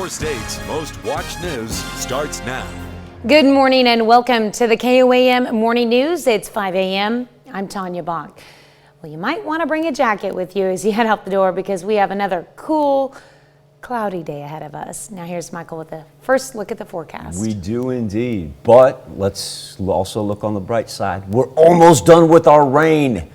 Your state's most watched news starts now. Good morning and welcome to the KOAM Morning News. It's 5 a.m. I'm Tanya Bach. Well, you might want to bring a jacket with you as you head out the door because we have another cool, cloudy day ahead of us. Now here's Michael with the first look at the forecast. We do indeed, but let's also look on the bright side. We're almost done with our rain.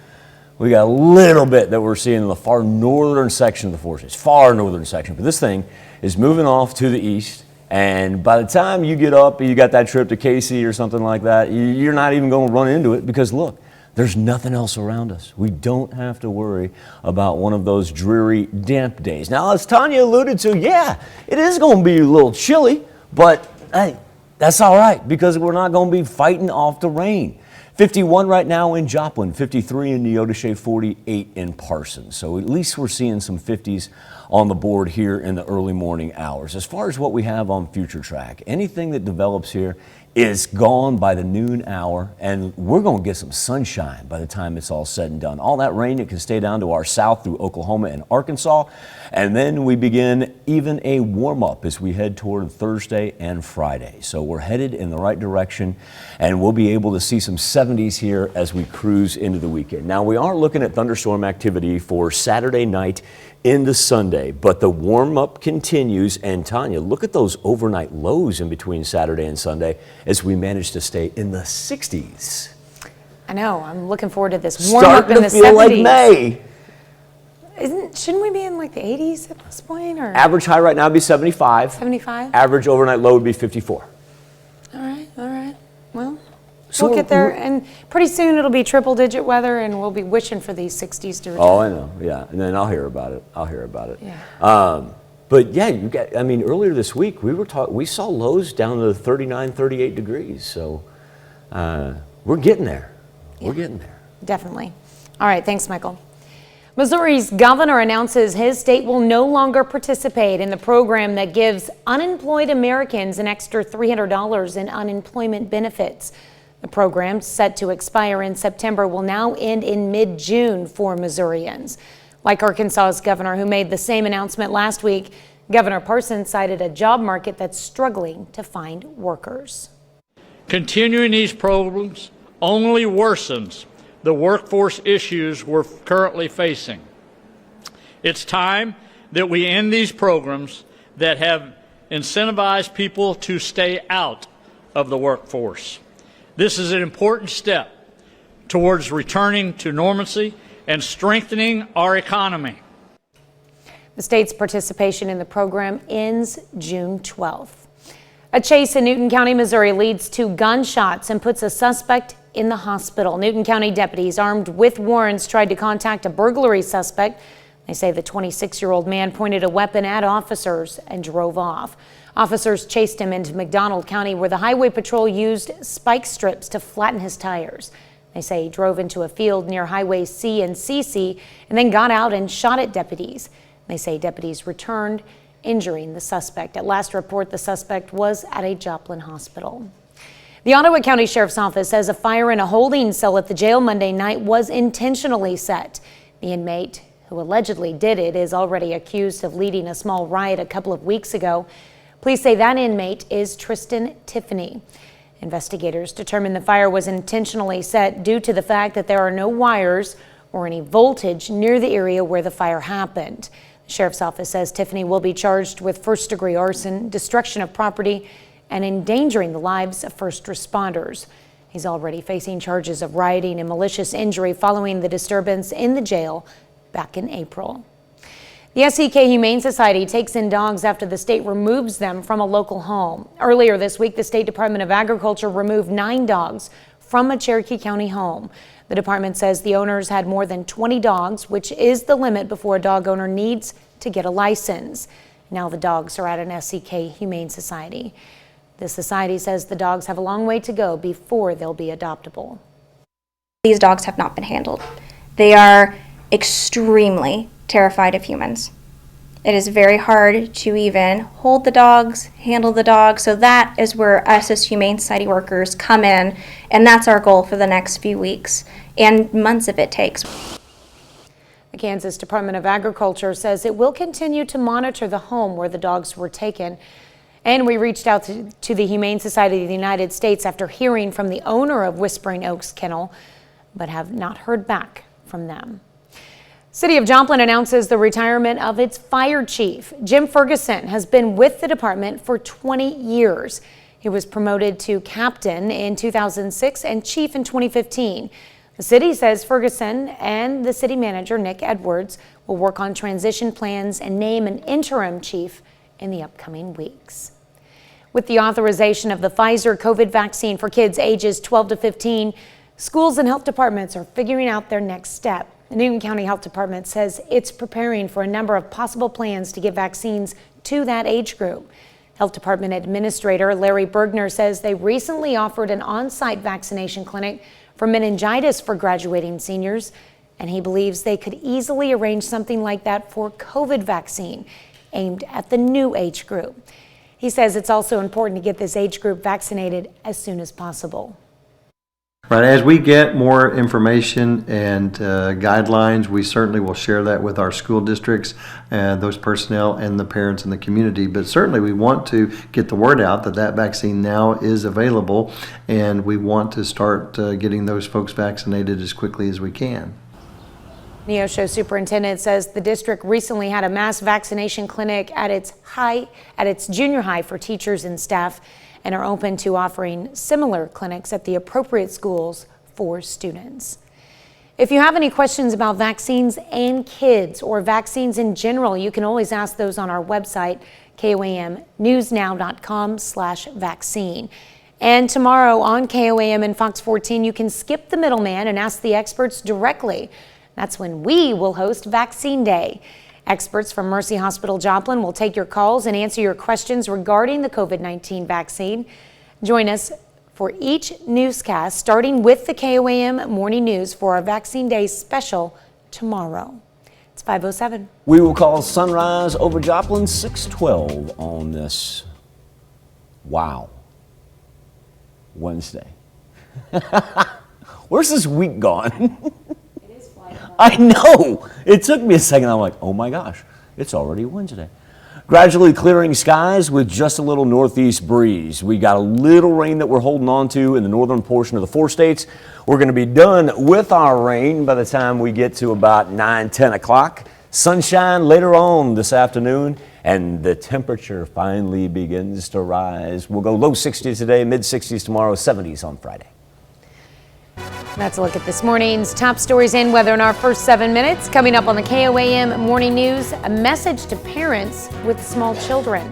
We got a little bit that we're seeing in the far northern section of the forecast, far northern section, but this thing is moving off to the east. And by the time you get up, you got that trip to Casey or something like that, you're not even going to run into it because look, there's nothing else around us. We don't have to worry about one of those dreary, damp days. Now, as Tanya alluded to, yeah, it is going to be a little chilly, but hey, that's all right because we're not going to be fighting off the rain. 51 right now in Joplin, 53 in Neodesha, 48 in Parsons. So at least we're seeing some 50s on the board here in the early morning hours. As far as what we have on Future Track, anything that develops here is gone by the noon hour, and we're going to get some sunshine by the time it's all said and done. All that rain, it can stay down to our south through Oklahoma and Arkansas, and then we begin even a warm-up as we head toward Thursday and Friday. So we're headed in the right direction, and we'll be able to see some 70s here as we cruise into the weekend. Now, we are looking at thunderstorm activity for Saturday night into Sunday, but the warm-up continues. And Tanya, look at those overnight lows in between Saturday and Sunday as we manage to stay in the 60s. I know, I'm looking forward to this warm-up in the 70s. Starting to feel like May. Shouldn't we be in like the 80s at this point? Or? Average high right now would be 75. 75? Average overnight low would be 54. All right. Well, so we'll get there, and pretty soon it'll be triple-digit weather, and we'll be wishing for these 60s to return. Oh, I know, yeah, and then I'll hear about it. Yeah. But yeah, earlier this week we saw lows down to 39, 38 degrees. So we're getting there. Yeah, we're getting there. Definitely. All right, thanks, Michael. Missouri's governor announces his state will no longer participate in the program that gives unemployed Americans an extra $300 in unemployment benefits. The program, set to expire in September, will now end in mid-June for Missourians. Like Arkansas's governor, who made the same announcement last week, Governor Parsons cited a job market that's struggling to find workers. Continuing these programs only worsens the workforce issues we're currently facing. It's time that we end these programs that have incentivized people to stay out of the workforce. This is an important step towards returning to normalcy and strengthening our economy. The state's participation in the program ends June 12th. A chase in Newton County, Missouri leads to gunshots and puts a suspect in the hospital. Newton County deputies armed with warrants tried to contact a burglary suspect. They say the 26-year-old man pointed a weapon at officers and drove off. Officers chased him into McDonald County, where the Highway Patrol used spike strips to flatten his tires. They say he drove into a field near Highway C and CC and then got out and shot at deputies. They say deputies returned, injuring the suspect. At last report, the suspect was at a Joplin hospital. The Ottawa County Sheriff's Office says a fire in a holding cell at the jail Monday night was intentionally set. The inmate who allegedly did it is already accused of leading a small riot a couple of weeks ago. Police say that inmate is Tristan Tiffany. Investigators determined the fire was intentionally set due to the fact that there are no wires or any voltage near the area where the fire happened. The Sheriff's Office says Tiffany will be charged with first-degree arson, destruction of property, and endangering the lives of first responders. He's already facing charges of rioting and malicious injury following the disturbance in the jail back in April. The SEK Humane Society takes in dogs after the state removes them from a local home. Earlier this week, the State Department of Agriculture removed 9 dogs from a Cherokee County home. The department says the owners had more than 20 dogs, which is the limit before a dog owner needs to get a license. Now the dogs are at an SEK Humane Society. The society says the dogs have a long way to go before they'll be adoptable. These dogs have not been handled. They are extremely terrified of humans. It is very hard to even hold the dogs, handle the dogs, so that is where us as Humane Society workers come in, and that's our goal for the next few weeks and months if it takes. The Kansas Department of Agriculture says it will continue to monitor the home where the dogs were taken. And we reached out to the Humane Society of the United States after hearing from the owner of Whispering Oaks Kennel, but have not heard back from them. City of Joplin announces the retirement of its fire chief. Jim Ferguson has been with the department for 20 years. He was promoted to captain in 2006 and chief in 2015. The city says Ferguson and the city manager, Nick Edwards, will work on transition plans and name an interim chief in the upcoming weeks. With the authorization of the Pfizer COVID vaccine for kids ages 12 to 15, schools and health departments are figuring out their next step. The Newton County Health Department says it's preparing for a number of possible plans to give vaccines to that age group. Health Department Administrator Larry Bergner says they recently offered an on-site vaccination clinic for meningitis for graduating seniors, and he believes they could easily arrange something like that for COVID vaccine aimed at the new age group. He says it's also important to get this age group vaccinated as soon as possible. Right, as we get more information and guidelines, we certainly will share that with our school districts, those personnel and the parents in the community. But certainly we want to get the word out that that vaccine now is available, and we want to start getting those folks vaccinated as quickly as we can. Neosho superintendent says the district recently had a mass vaccination clinic at its junior high for teachers and staff, and are open to offering similar clinics at the appropriate schools for students. If you have any questions about vaccines and kids or vaccines in general, you can always ask those on our website, KOAMnewsnow.com/vaccine. And tomorrow on KOAM and Fox 14, you can skip the middleman and ask the experts directly. That's when we will host Vaccine Day. Experts from Mercy Hospital Joplin will take your calls and answer your questions regarding the COVID-19 vaccine. Join us for each newscast, starting with the KOAM Morning News for our Vaccine Day special tomorrow. It's 5:07. We will call sunrise over Joplin 6:12 on this, wow, Wednesday. Where's this week gone? I know. It took me a second. I'm like, oh my gosh, it's already Wednesday. Gradually clearing skies with just a little northeast breeze. We got a little rain that we're holding on to in the northern portion of the 4 states. We're going to be done with our rain by the time we get to about 9-10 o'clock. Sunshine later on this afternoon, and the temperature finally begins to rise. We'll go low 60s today, mid 60s tomorrow, 70s on Friday. That's a look at this morning's top stories and weather in our first 7 minutes. Coming up on the KOAM Morning News, a message to parents with small children.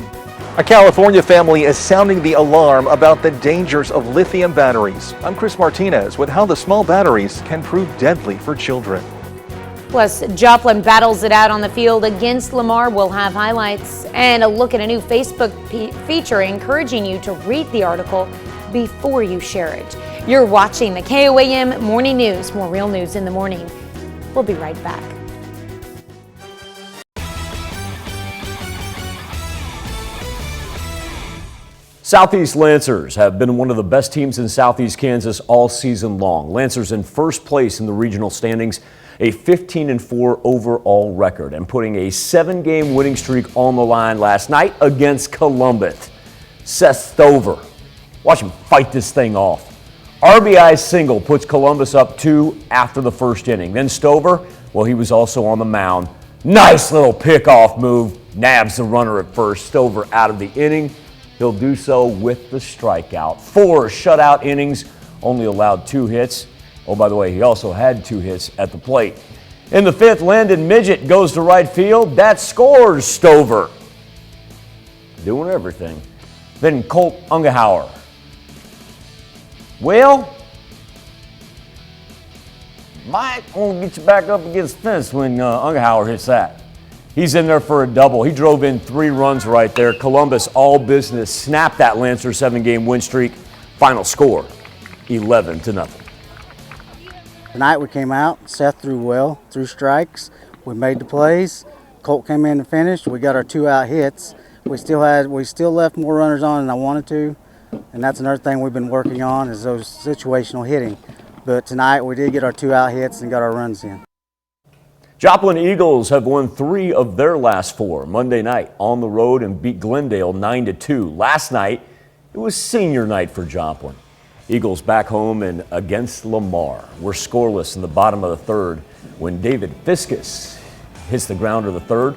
A California family is sounding the alarm about the dangers of lithium batteries. I'm Chris Martinez with how the small batteries can prove deadly for children. Plus, Joplin battles it out on the field against Lamar. We'll have highlights and a look at a new Facebook feature encouraging you to read the article before you share it. You're watching the KOAM Morning News. More real news in the morning. We'll be right back. Southeast Lancers have been one of the best teams in Southeast Kansas all season long. Lancers in first place in the regional standings, a 15-4 overall record, and putting a 7-game winning streak on the line last night against Columbus. Seth Stover, watch him fight this thing off. RBI single puts Columbus up 2 after the first inning. Then Stover, well, he was also on the mound. Nice little pickoff move, nabs the runner at first. Stover out of the inning. He'll do so with the strikeout. 4 shutout innings, only allowed 2 hits. Oh, by the way, he also had 2 hits at the plate. In the 5th, Landon Midget goes to right field. That scores Stover. Doing everything. Then Colt Ungehauer. Well, might want to get you back up against the fence when Ungehauer hits that. He's in there for a double. He drove in 3 runs right there. Columbus, all business, snapped that Lancer 7-game win streak. Final score, 11-0. Tonight we came out, Seth threw well, threw strikes. We made the plays. Colt came in and finished. We got our 2 out hits. We still left more runners on than I wanted to. And that's another thing we've been working on is those situational hitting. But tonight we did get our 2 out hits and got our runs in. Joplin Eagles have won 3 of their last 4 Monday night on the road and beat Glendale 9-2. Last night, it was senior night for Joplin. Eagles back home and against Lamar. We're scoreless in the bottom of the third when David Fiskus hits the ground to the third.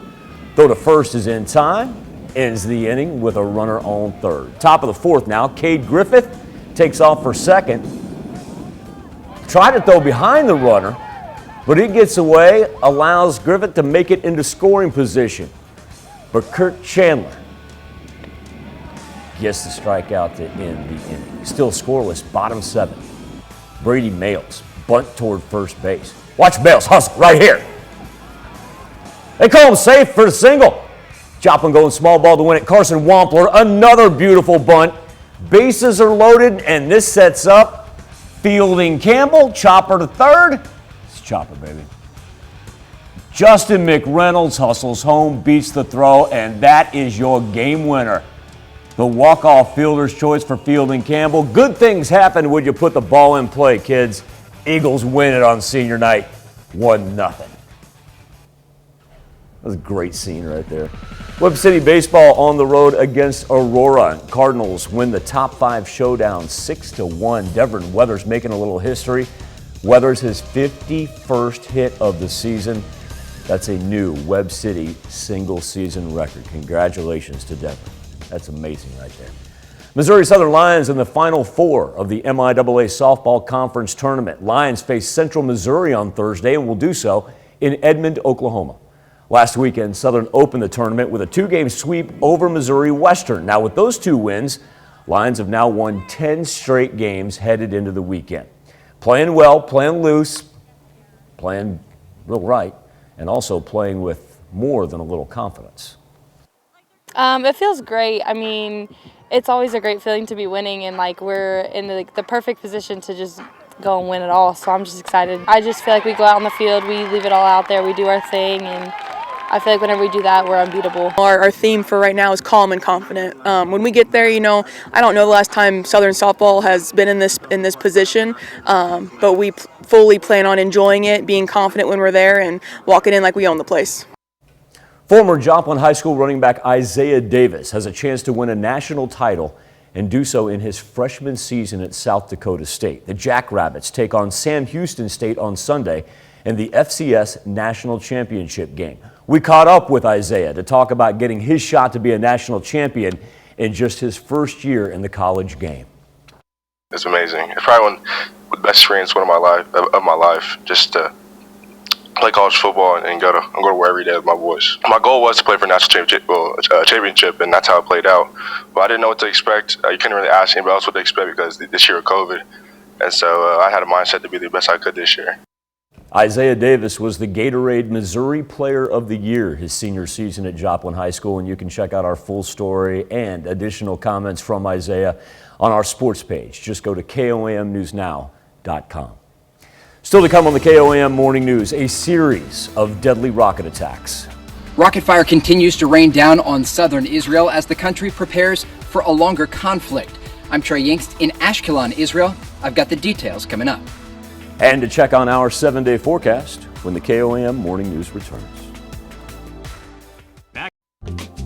Throw to first is in time, ends the inning with a runner on third. Top of the fourth now, Cade Griffith takes off for second. Tried to throw behind the runner, but he gets away, allows Griffith to make it into scoring position. But Kurt Chandler gets the strikeout to end the inning. Still scoreless, bottom 7. Brady Males bunt toward first base. Watch Males hustle right here. They call him safe for the single. Joplin going small ball to win it. Carson Wampler, another beautiful bunt. Bases are loaded, and this sets up Fielding Campbell. Chopper to third. It's Chopper, baby. Justin McReynolds hustles home, beats the throw, and that is your game winner. The walk-off fielder's choice for Fielding Campbell. Good things happen when you put the ball in play, kids. Eagles win it on senior night, 1-0. That was a great scene right there. Webb City baseball on the road against Aurora. Cardinals win the top 5 showdown 6-1. Devin Weathers making a little history. Weathers his 51st hit of the season. That's a new Webb City single season record. Congratulations to Devin. That's amazing right there. Missouri Southern Lions in the Final 4 of the MIAA Softball Conference Tournament. Lions face Central Missouri on Thursday and will do so in Edmond, Oklahoma. Last weekend, Southern opened the tournament with a 2-game sweep over Missouri Western. Now with those 2 wins, Lions have now won 10 straight games headed into the weekend. Playing well, playing loose, playing real right, and also playing with more than a little confidence. It feels great. I mean, it's always a great feeling to be winning, and like we're in the perfect position to just go and win it all. So I'm just excited. I just feel like we go out on the field, we leave it all out there, we do our thing, and I feel like whenever we do that, we're unbeatable. Our theme for right now is calm and confident. When we get there, you know, I don't know the last time Southern softball has been in this position, but we fully plan on enjoying it, being confident when we're there, and walking in like we own the place. Former Joplin High School running back Isaiah Davis has a chance to win a national title and do so in his freshman season at South Dakota State. The Jackrabbits take on Sam Houston State on Sunday in the FCS National Championship game. We caught up with Isaiah to talk about getting his shot to be a national champion in just his first year in the college game. It's amazing. It's probably one of the best experience of my life, just to play college football and go to war every day with my boys. My goal was to play for a national championship, and that's how it played out. But I didn't know what to expect. You couldn't really ask anybody else what to expect because this year of COVID. And so I had a mindset to be the best I could this year. Isaiah Davis was the Gatorade Missouri Player of the Year his senior season at Joplin High School, and you can check out our full story and additional comments from Isaiah on our sports page. Just go to KOAMnewsnow.com. Still to come on the KOAM Morning News, a series of deadly rocket attacks. Rocket fire continues to rain down on southern Israel as the country prepares for a longer conflict. I'm Trey Yingst in Ashkelon, Israel. I've got the details coming up. And to check on our 7-day forecast when the KOAM Morning News returns.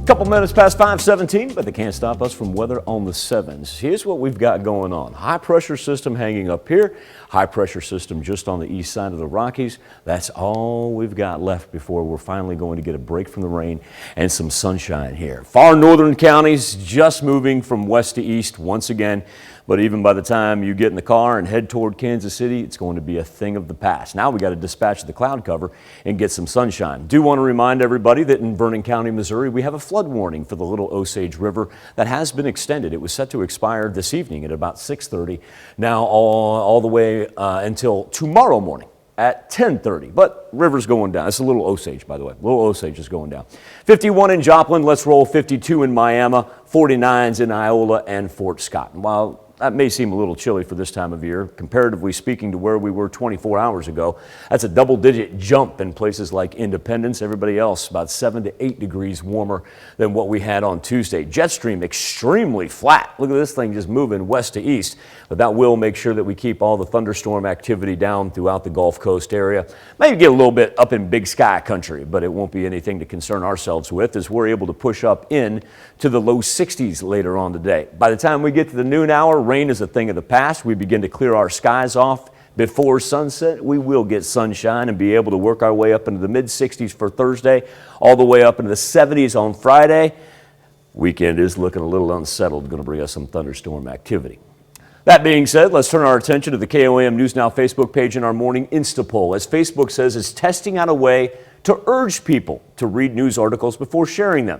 Couple minutes past 5:17, but they can't stop us from weather on the 7s. Here's what we've got going on. High pressure system hanging up here. High pressure system just on the east side of the Rockies. That's all we've got left before we're finally going to get a break from the rain and some sunshine here. Far northern counties just moving from west to east once again. But even by the time you get in the car and head toward Kansas City, it's going to be a thing of the past. Now we got to dispatch the cloud cover and get some sunshine. Do want to remind everybody that in Vernon County, Missouri, we have a flood warning for the Little Osage River that has been extended. It was set to expire this evening at about 6:30. Now all the way until tomorrow morning at 10:30. But river's going down. It's a Little Osage, by the way. Little Osage is going down. 51 in Joplin. Let's roll 52 in Miami. 49s in Iola and Fort Scott. And while That may seem a little chilly for this time of year, comparatively speaking to where we were 24 hours ago. That's a double-digit jump in places like Independence. Everybody else about 7 to 8 degrees warmer than what we had on Tuesday. Jet stream extremely flat. Look at this thing just moving west to east. But that will make sure that we keep all the thunderstorm activity down throughout the Gulf Coast area. Maybe get a little bit up in Big Sky country, but it won't be anything to concern ourselves with as we're able to push up in to the low 60s later on today. By the time we get to the noon hour, rain is a thing of the past. We begin to clear our skies off before sunset. We will get sunshine and be able to work our way up into the mid 60s for Thursday, all the way up into the 70s on Friday. Weekend is looking a little unsettled, going to bring us some thunderstorm activity. That being said, let's turn our attention to the KOAM News Now Facebook page in our morning Insta poll, as Facebook says it's testing out a way to urge people to read news articles before sharing them.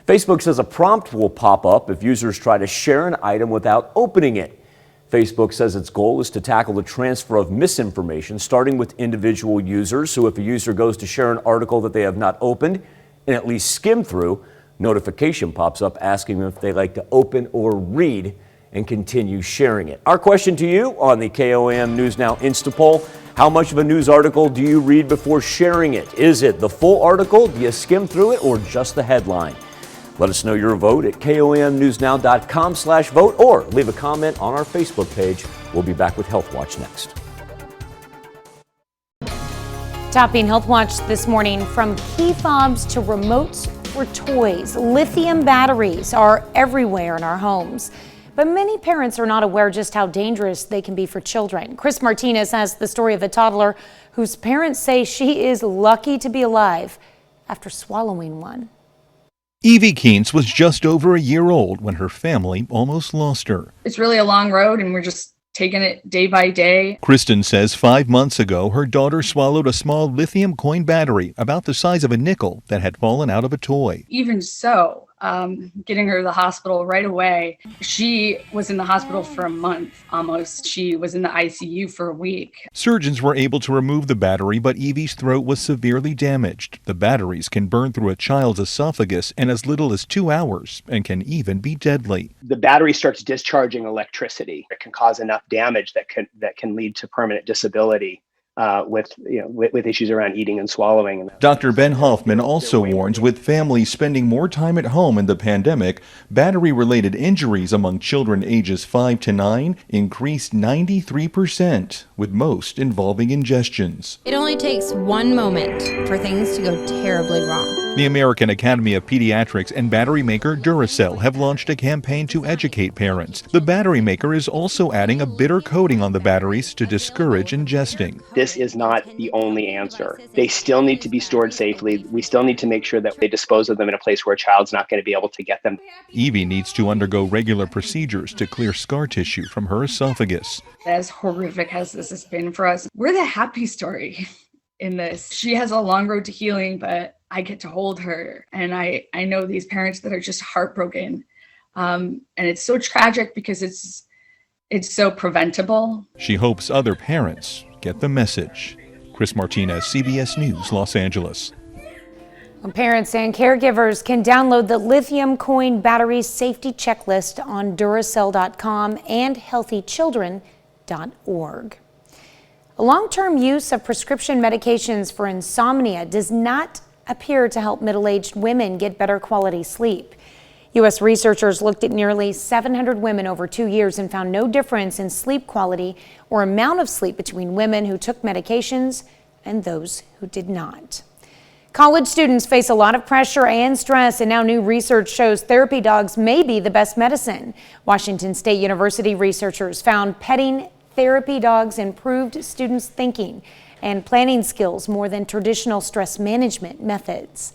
Facebook says a prompt will pop up if users try to share an item without opening it. Facebook says its goal is to tackle the transfer of misinformation, starting with individual users. So if a user goes to share an article that they have not opened and at least skimmed through, notification pops up asking them if they like to open or read and continue sharing it. Our question to you on the KOAM News Now Insta poll: how much of a news article do you read before sharing it? Is it the full article? Do you skim through it, or just the headline? Let us know your vote at KOAMnewsnow.com/vote, or leave a comment on our Facebook page. We'll be back with Health Watch next. Topping Health Watch this morning, from key fobs to remotes for toys, lithium batteries are everywhere in our homes. But many parents are not aware just how dangerous they can be for children. Chris Martinez has the story of a toddler whose parents say she is lucky to be alive after swallowing one. Evie Keynes was just over a year old when her family almost lost her. It's really a long road, and we're just taking it day by day. Kristen says 5 months ago, her daughter swallowed a small lithium coin battery about the size of a nickel that had fallen out of a toy. Even so, getting her to the hospital right away. She was in the hospital for a month almost. She was in the ICU for a week. Surgeons were able to remove the battery, but Evie's throat was severely damaged. The batteries can burn through a child's esophagus in as little as 2 hours and can even be deadly. The battery starts discharging electricity. It can cause enough damage that can lead to permanent disability. With issues around eating and swallowing. Dr. Ben Hoffman also warns, with families spending more time at home in the pandemic, battery-related injuries among children ages 5 to 9 increased 93%, with most involving ingestions. It only takes one moment for things to go terribly wrong. The American Academy of Pediatrics and battery maker Duracell have launched a campaign to educate parents. The battery maker is also adding a bitter coating on the batteries to discourage ingesting. This is not the only answer. They still need to be stored safely. We still need to make sure that they dispose of them in a place where a child's not going to be able to get them. Evie needs to undergo regular procedures to clear scar tissue from her esophagus. As horrific as this has been for us, we're the happy story in this. She has a long road to healing, but I get to hold her. And I know these parents that are just heartbroken. And it's so tragic because it's so preventable. She hopes other parents get the message. Chris Martinez, CBS News, Los Angeles. Parents and caregivers can download the lithium coin battery safety checklist on Duracell.com and healthychildren.org. Long-term use of prescription medications for insomnia does not appear to help middle-aged women get better quality sleep. U.S. researchers looked at nearly 700 women over 2 years and found no difference in sleep quality or amount of sleep between women who took medications and those who did not. College students face a lot of pressure and stress, and now new research shows therapy dogs may be the best medicine. Washington State University researchers found petting therapy dogs improved students' thinking and planning skills more than traditional stress management methods.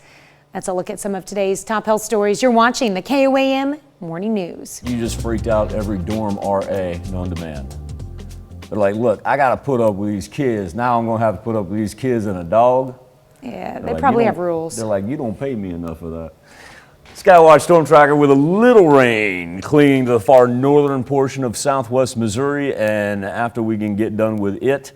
That's a look at some of today's top health stories. You're watching the KOAM Morning News. You just freaked out every dorm RA known to man. They're like, look, I got to put up with these kids. Now I'm going to have to put up with these kids and a dog. Yeah, they probably have rules. They're like, you don't pay me enough for that. Skywatch Storm Tracker with a little rain clinging to the far northern portion of southwest Missouri, and after we can get done with it,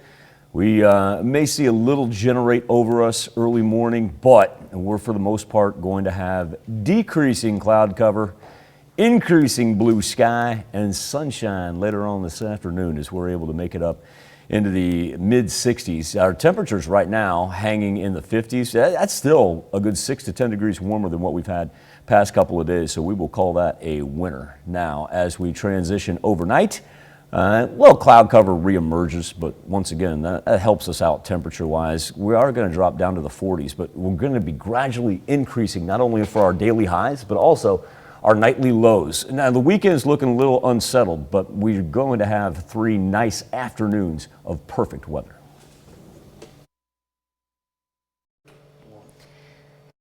we may see a little generate over us early morning, but we're for the most part going to have decreasing cloud cover increasing blue sky and sunshine later on this afternoon as we're able to make it up into the mid 60s. Our temperatures right now hanging in the 50s. That's still a good 6 to 10 degrees warmer than what we've had past couple of days. So we will call that a winter. Now, as we transition overnight, well, cloud cover reemerges, but once again, that helps us out temperature-wise. We are going to drop down to the 40s, but we're going to be gradually increasing not only for our daily highs, but also our nightly lows. Now, the weekend's looking a little unsettled, but we're going to have 3 nice afternoons of perfect weather.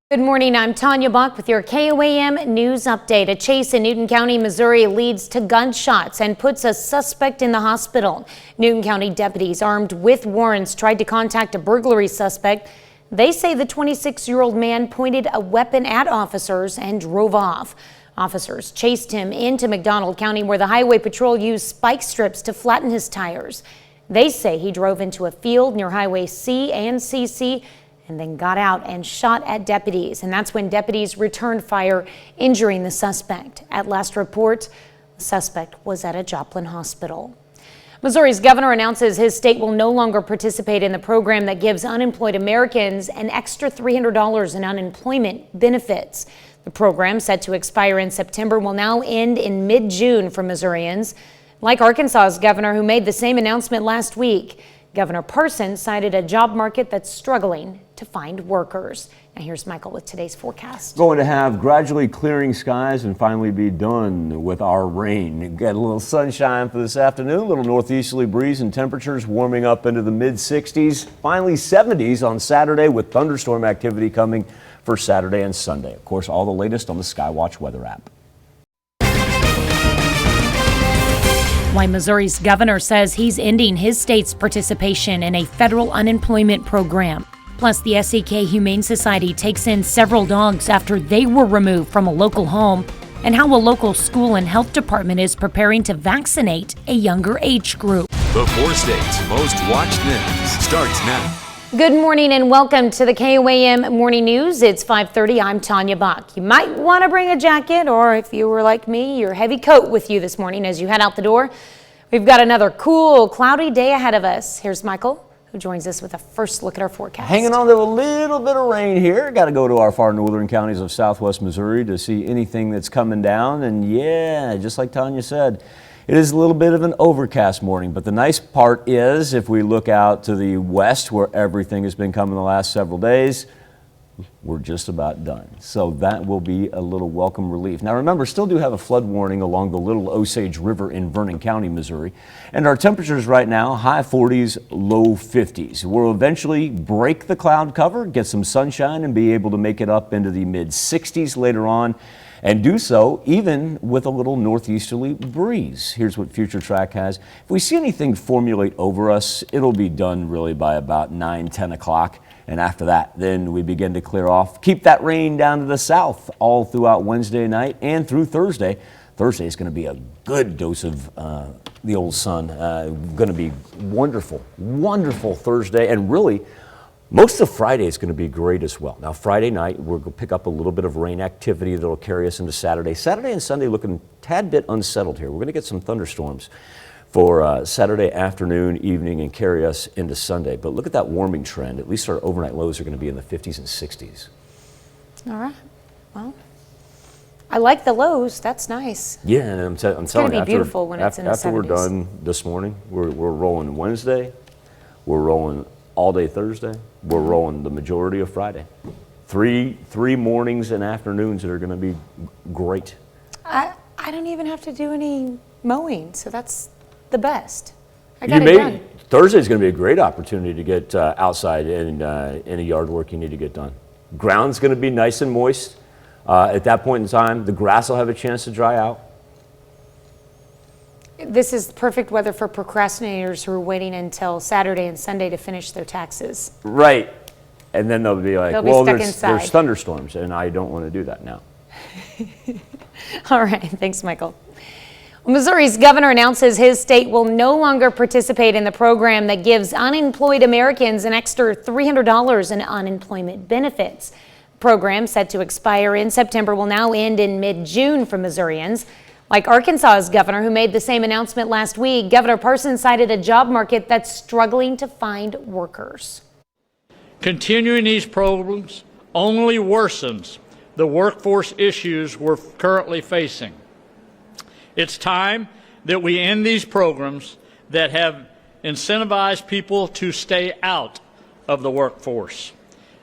Good morning, I'm Tanya Bach with your KOAM News Update. A chase in Newton County, Missouri leads to gunshots and puts a suspect in the hospital. Newton County deputies armed with warrants tried to contact a burglary suspect. They say the 26-year-old man pointed a weapon at officers and drove off. Officers chased him into McDonald County where the highway patrol used spike strips to flatten his tires. They say he drove into a field near Highway C and CC and then got out and shot at deputies. And that's when deputies returned fire, injuring the suspect. At last report, the suspect was at a Joplin hospital. Missouri's governor announces his state will no longer participate in the program that gives unemployed Americans an extra $300 in unemployment benefits. The program, set to expire in September, will now end in mid-June for Missourians. Like Arkansas's governor, who made the same announcement last week, Governor Parson cited a job market that's struggling to find workers. Now here's Michael with today's forecast. Going to have gradually clearing skies and finally be done with our rain. Got a little sunshine for this afternoon, a little northeasterly breeze and temperatures warming up into the mid 60s. Finally 70s on Saturday with thunderstorm activity coming for Saturday and Sunday. Of course, all the latest on the Skywatch weather app. Why Missouri's governor says he's ending his state's participation in a federal unemployment program. Plus, the SEK Humane Society takes in several dogs after they were removed from a local home, and how a local school and health department is preparing to vaccinate a younger age group. The 4 states' most watched news starts now. Good morning and welcome to the KOAM Morning News. It's 5:30. I'm Tanya Bach. You might want to bring a jacket, or if you were like me, your heavy coat with you this morning as you head out the door. We've got another cool, cloudy day ahead of us. Here's Michael, who joins us with a first look at our forecast. Hanging on to a little bit of rain here. Got to go to our far northern counties of southwest Missouri to see anything that's coming down. And yeah, just like Tanya said, it is a little bit of an overcast morning, but the nice part is if we look out to the west where everything has been coming the last several days, we're just about done. So that will be a little welcome relief. Now remember, still do have a flood warning along the Little Osage River in Vernon County, Missouri. And our temperatures right now, high 40s, low 50s. We'll eventually break the cloud cover, get some sunshine, and be able to make it up into the mid 60s later on. And do so even with a little northeasterly breeze. Here's what Future Track has. If we see anything formulate over us, it'll be done really by about 9, 10 o'clock. And after that, then we begin to clear off. Keep that rain down to the south all throughout Wednesday night and through Thursday. Thursday is going to be a good dose of the old sun. Going to be wonderful, wonderful Thursday. And really, most of Friday is going to be great as well. Now, Friday night, we're going to pick up a little bit of rain activity that will carry us into Saturday. Saturday and Sunday looking a tad bit unsettled here. We're going to get some thunderstorms for Saturday afternoon, evening, and carry us into Sunday. But look at that warming trend. At least our overnight lows are going to be in the 50s and 60s. All right. Well, I like the lows. That's nice. Yeah, and I'm telling you, it's going to be beautiful when it's in the 70s. After we're done this morning, we're rolling Wednesday. We're rolling all day Thursday. We're rolling the majority of Friday. Three mornings and afternoons that are going to be great. I don't even have to do any mowing, so that's the best. I got it done. Thursday's going to be a great opportunity to get outside and any yard work you need to get done. Ground's going to be nice and moist. At that point in time, the grass will have a chance to dry out. This is perfect weather for procrastinators who are waiting until Saturday and Sunday to finish their taxes. Right. And then they'll be like, there's thunderstorms, and I don't want to do that now. All right. Thanks, Michael. Missouri's governor announces his state will no longer participate in the program that gives unemployed Americans an extra $300 in unemployment benefits. The program set to expire in September will now end in mid-June for Missourians. Like Arkansas's governor, who made the same announcement last week, Governor Parson cited a job market that's struggling to find workers. Continuing these programs only worsens the workforce issues we're currently facing. It's time that we end these programs that have incentivized people to stay out of the workforce.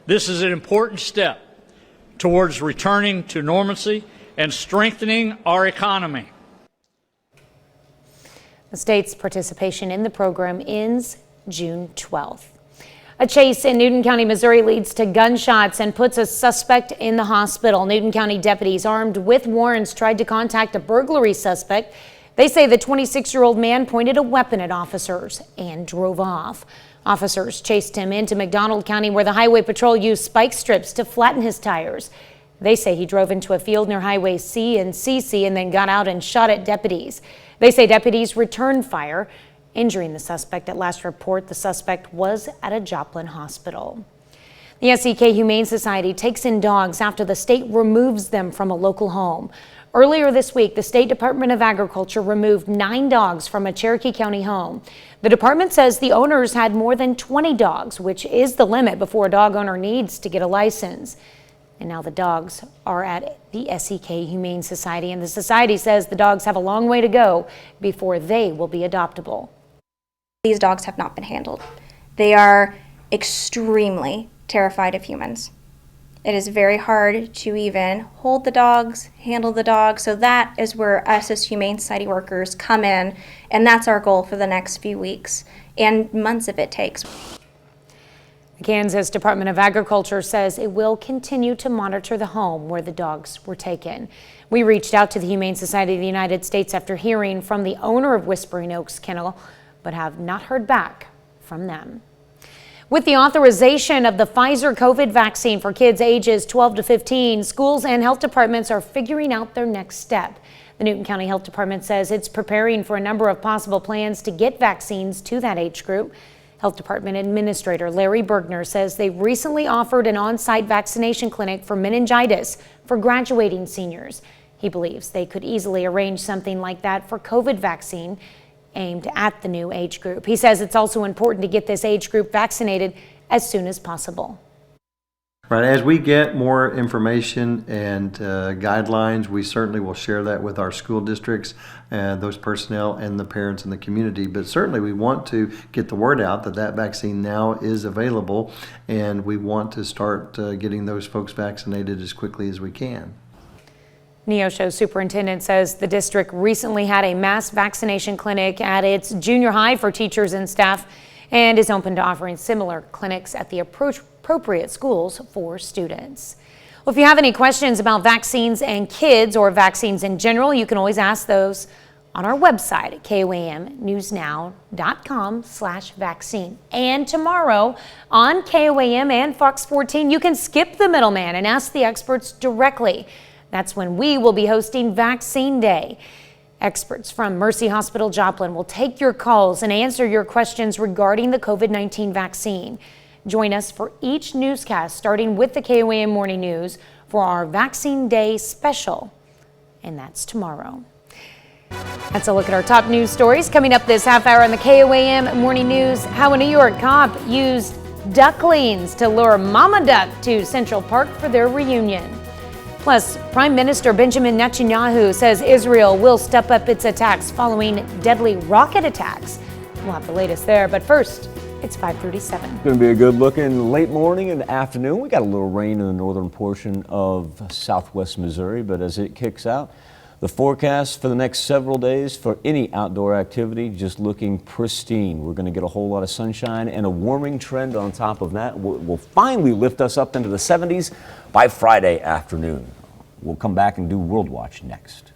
This is an important step towards returning to normalcy and strengthening our economy. The state's participation in the program ends June 12th. A chase in Newton County, Missouri leads to gunshots and puts a suspect in the hospital. Newton County deputies armed with warrants tried to contact a burglary suspect. They say the 26-year-old man pointed a weapon at officers and drove off. Officers chased him into McDonald County, where the highway patrol used spike strips to flatten his tires. They say he drove into a field near Highway C and CC and then got out and shot at deputies. They say deputies returned fire, injuring the suspect. At last report, the suspect was at a Joplin hospital. The SEK Humane Society takes in dogs after the state removes them from a local home. Earlier this week, the State Department of Agriculture removed 9 dogs from a Cherokee County home. The department says the owners had more than 20 dogs, which is the limit before a dog owner needs to get a license. And now the dogs are at the SEK Humane Society, and the society says the dogs have a long way to go before they will be adoptable. These dogs have not been handled. They are extremely terrified of humans. It is very hard to even hold the dogs, handle the dogs, so that is where us as Humane Society workers come in, and that's our goal for the next few weeks and months if it takes. The Kansas Department of Agriculture says it will continue to monitor the home where the dogs were taken. We reached out to the Humane Society of the United States after hearing from the owner of Whispering Oaks Kennel, but have not heard back from them. With the authorization of the Pfizer COVID vaccine for kids ages 12 to 15, schools and health departments are figuring out their next step. The Newton County Health Department says it's preparing for a number of possible plans to get vaccines to that age group. Health Department Administrator Larry Bergner says they recently offered an on-site vaccination clinic for meningitis for graduating seniors. He believes they could easily arrange something like that for COVID vaccine aimed at the new age group. He says it's also important to get this age group vaccinated as soon as possible. Right, as we get more information and guidelines, we certainly will share that with our school districts, those personnel and the parents in the community. But certainly we want to get the word out that that vaccine now is available, and we want to start getting those folks vaccinated as quickly as we can. Neosho superintendent says the district recently had a mass vaccination clinic at its junior high for teachers and staff and is open to offering similar clinics at the appropriate schools for students. Well, if you have any questions about vaccines and kids or vaccines in general, you can always ask those on our website at KOAMnewsnow.com/vaccine. And tomorrow on KOAM and Fox 14, you can skip the middleman and ask the experts directly. That's when we will be hosting Vaccine Day. Experts from Mercy Hospital Joplin will take your calls and answer your questions regarding the COVID-19 vaccine. Join us for each newscast, starting with the KOAM Morning News for our Vaccine Day special, and that's tomorrow. That's a look at our top news stories coming up this half hour on the KOAM Morning News. How a New York cop used ducklings to lure Mama Duck to Central Park for their reunion. Plus, Prime Minister Benjamin Netanyahu says Israel will step up its attacks following deadly rocket attacks. We'll have the latest there, but first, it's 5:37. It's going to be a good looking late morning and afternoon. We got a little rain in the northern portion of southwest Missouri, but as it kicks out, the forecast for the next several days for any outdoor activity just looking pristine. We're going to get a whole lot of sunshine and a warming trend on top of that will finally lift us up into the 70s by Friday afternoon. We'll come back and do World Watch next.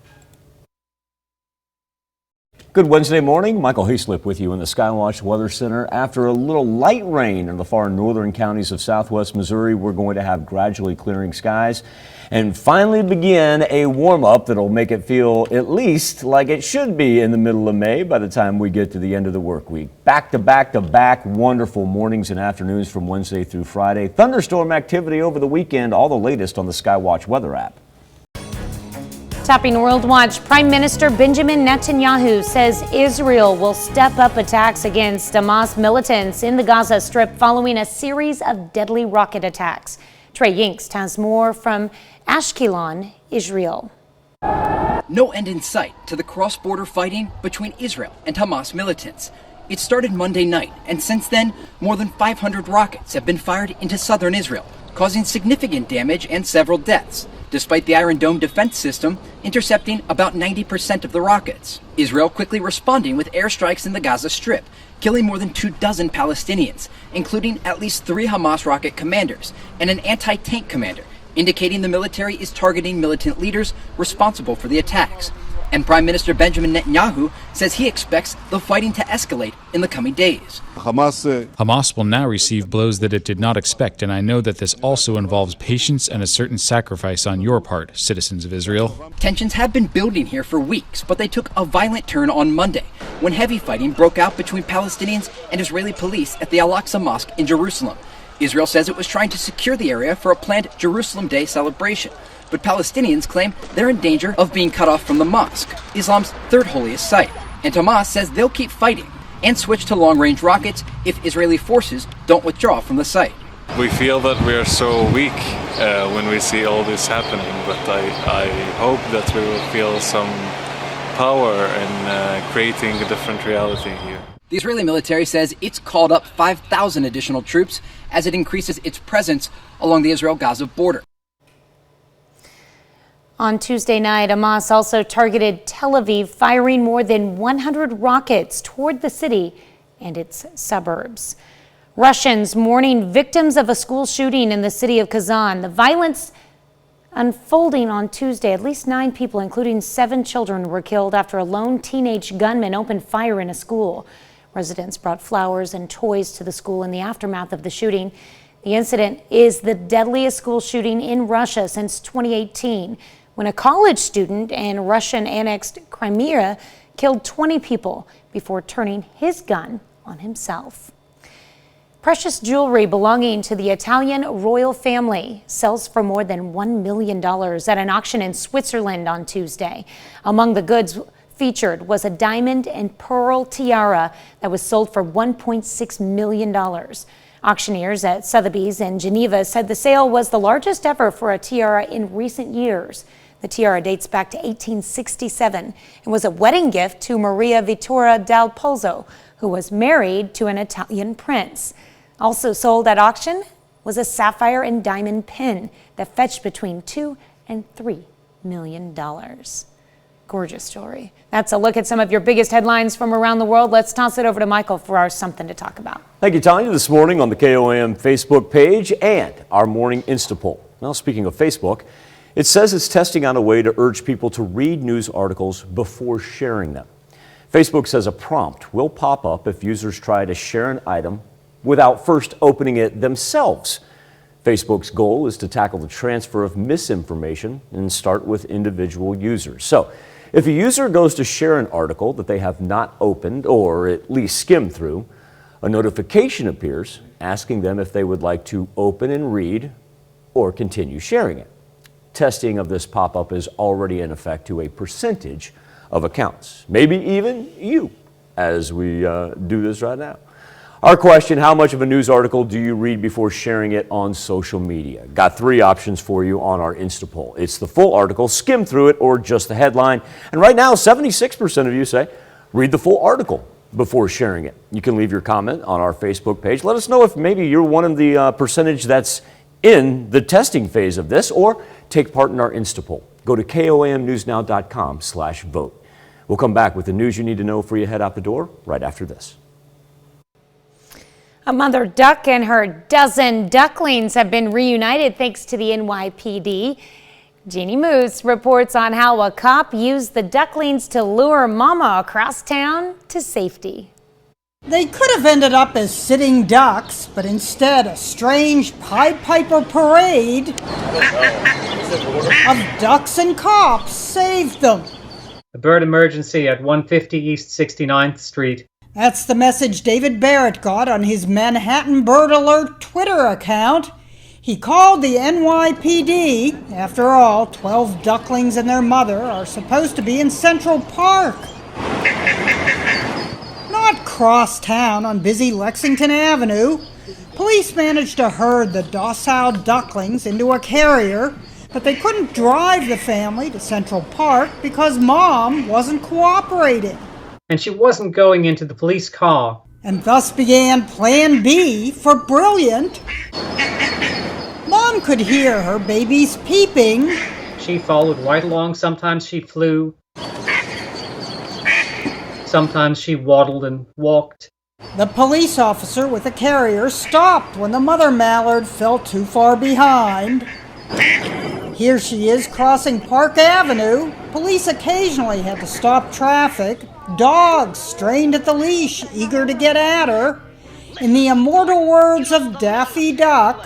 Good Wednesday morning. Michael Hayslip with you in the Skywatch Weather Center. After a little light rain in the far northern counties of southwest Missouri, we're going to have gradually clearing skies and finally begin a warm-up that'll make it feel at least like it should be in the middle of May by the time we get to the end of the work week. Back to back to back wonderful mornings and afternoons from Wednesday through Friday. Thunderstorm activity over the weekend, all the latest on the Skywatch Weather app. Topping World Watch, Prime Minister Benjamin Netanyahu says Israel will step up attacks against Hamas militants in the Gaza Strip following a series of deadly rocket attacks. Trey Yingst has more from Ashkelon, Israel. No end in sight to the cross-border fighting between Israel and Hamas militants. It started Monday night, and since then, more than 500 rockets have been fired into southern Israel, causing significant damage and several deaths, despite the Iron Dome defense system intercepting about 90% of the rockets. Israel quickly responding with airstrikes in the Gaza Strip, killing more than 24 Palestinians, including at least 3 Hamas rocket commanders and an anti-tank commander, indicating the military is targeting militant leaders responsible for the attacks. And Prime Minister Benjamin Netanyahu says he expects the fighting to escalate in the coming days. Hamas will now receive blows that it did not expect, and I know that this also involves patience and a certain sacrifice on your part, citizens of Israel. Tensions have been building here for weeks, but they took a violent turn on Monday when heavy fighting broke out between Palestinians and Israeli police at the Al-Aqsa Mosque in Jerusalem. Israel says it was trying to secure the area for a planned Jerusalem Day celebration. But Palestinians claim they're in danger of being cut off from the mosque, Islam's third holiest site. And Hamas says they'll keep fighting and switch to long-range rockets if Israeli forces don't withdraw from the site. We feel that we are so weak when we see all this happening, but I hope that we will feel some power in creating a different reality here. The Israeli military says it's called up 5,000 additional troops as it increases its presence along the Israel-Gaza border. On Tuesday night, Hamas also targeted Tel Aviv, firing more than 100 rockets toward the city and its suburbs. Russians mourning victims of a school shooting in the city of Kazan. The violence unfolding on Tuesday. At least 9 people, including 7 children, were killed after a lone teenage gunman opened fire in a school. Residents brought flowers and toys to the school in the aftermath of the shooting. The incident is the deadliest school shooting in Russia since 2018. When a college student in Russian-annexed Crimea killed 20 people before turning his gun on himself. Precious jewelry belonging to the Italian royal family sells for more than $1 million at an auction in Switzerland on Tuesday. Among the goods featured was a diamond and pearl tiara that was sold for $1.6 million. Auctioneers at Sotheby's in Geneva said the sale was the largest ever for a tiara in recent years. The tiara dates back to 1867 and was a wedding gift to Maria Vittoria dal Pozzo, who was married to an Italian prince. Also sold at auction was a sapphire and diamond pin that fetched between $2 and $3 million. Gorgeous jewelry. That's a look at some of your biggest headlines from around the world. Let's toss it over to Michael for our Something to Talk About. Thank you, Tanya. This morning on the KOAM Facebook page and our morning Instapoll. Now, speaking of Facebook, it says it's testing out a way to urge people to read news articles before sharing them. Facebook says a prompt will pop up if users try to share an item without first opening it themselves. Facebook's goal is to tackle the transfer of misinformation and start with individual users. So, if a user goes to share an article that they have not opened or at least skimmed through, a notification appears asking them if they would like to open and read or continue sharing it. Testing of this pop-up is already in effect to a percentage of accounts, maybe even you, as we do this right now. Our question, how much of a news article do you read before sharing it on social media? Got 3 options for you on our Instapoll. It's the full article, skim through it, or just the headline. And right now, 76% of you say read the full article before sharing it. You can leave your comment on our Facebook page. Let us know if maybe you're one of the percentage that's in the testing phase of this, or take part in our Instapoll. Go to KOAMnewsnow.com/vote. We'll come back with the news you need to know before you head out the door right after this. A mother duck and her dozen ducklings have been reunited thanks to the NYPD. Jeannie Moose reports on how a cop used the ducklings to lure mama across town to safety. They could have ended up as sitting ducks, but instead a strange Pied Piper parade of ducks and cops saved them. A bird emergency at 150 East 69th Street. That's the message David Barrett got on his Manhattan Bird Alert Twitter account. He called the NYPD. After all, 12 ducklings and their mother are supposed to be in Central Park. Not cross town on busy Lexington Avenue. Police managed to herd the docile ducklings into a carrier, but they couldn't drive the family to Central Park because Mom wasn't cooperating. And she wasn't going into the police car. And thus began Plan B for Brilliant. Mom could hear her babies peeping. She followed right along. Sometimes she flew. Sometimes she waddled and walked. The police officer with the carrier stopped when the mother mallard fell too far behind. Here she is crossing Park Avenue. Police occasionally had to stop traffic. Dogs strained at the leash, eager to get at her. In the immortal words of Daffy Duck,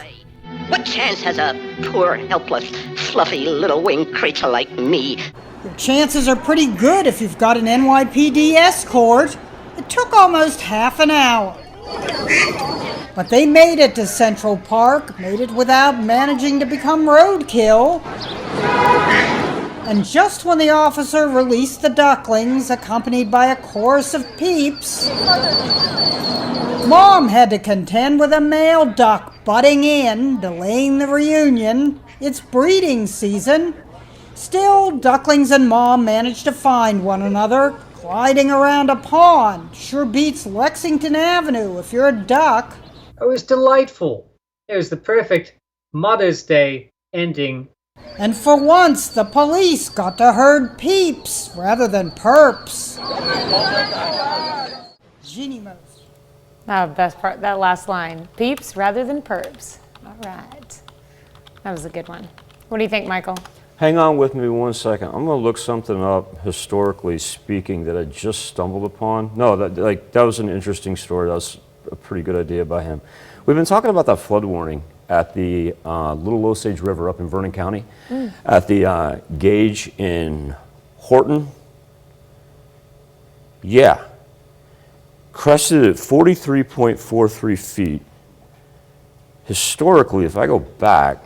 "What chance has a poor, helpless, fluffy little winged creature like me?" Your chances are pretty good if you've got an NYPD escort. It took almost half an hour. But they made it to Central Park, made it without managing to become roadkill. And just when the officer released the ducklings, accompanied by a chorus of peeps, Mom had to contend with a male duck butting in, delaying the reunion. It's breeding season. Still, ducklings and Mom managed to find one another, gliding around a pond. Sure beats Lexington Avenue if you're a duck. It was delightful. It was the perfect Mother's Day ending. And for once, the police got to herd peeps rather than perps. Jeannie Moose. Oh, best part, that last line. Peeps rather than perps. All right. That was a good one. What do you think, Michael? Hang on with me 1 second. I'm going to look something up, historically speaking, that I just stumbled upon. No, that was an interesting story. That was a pretty good idea by him. We've been talking about that flood warning at the Little Osage River up in Vernon County, at the gauge in Horton. Yeah. Crested at 43.43 feet. Historically, if I go back,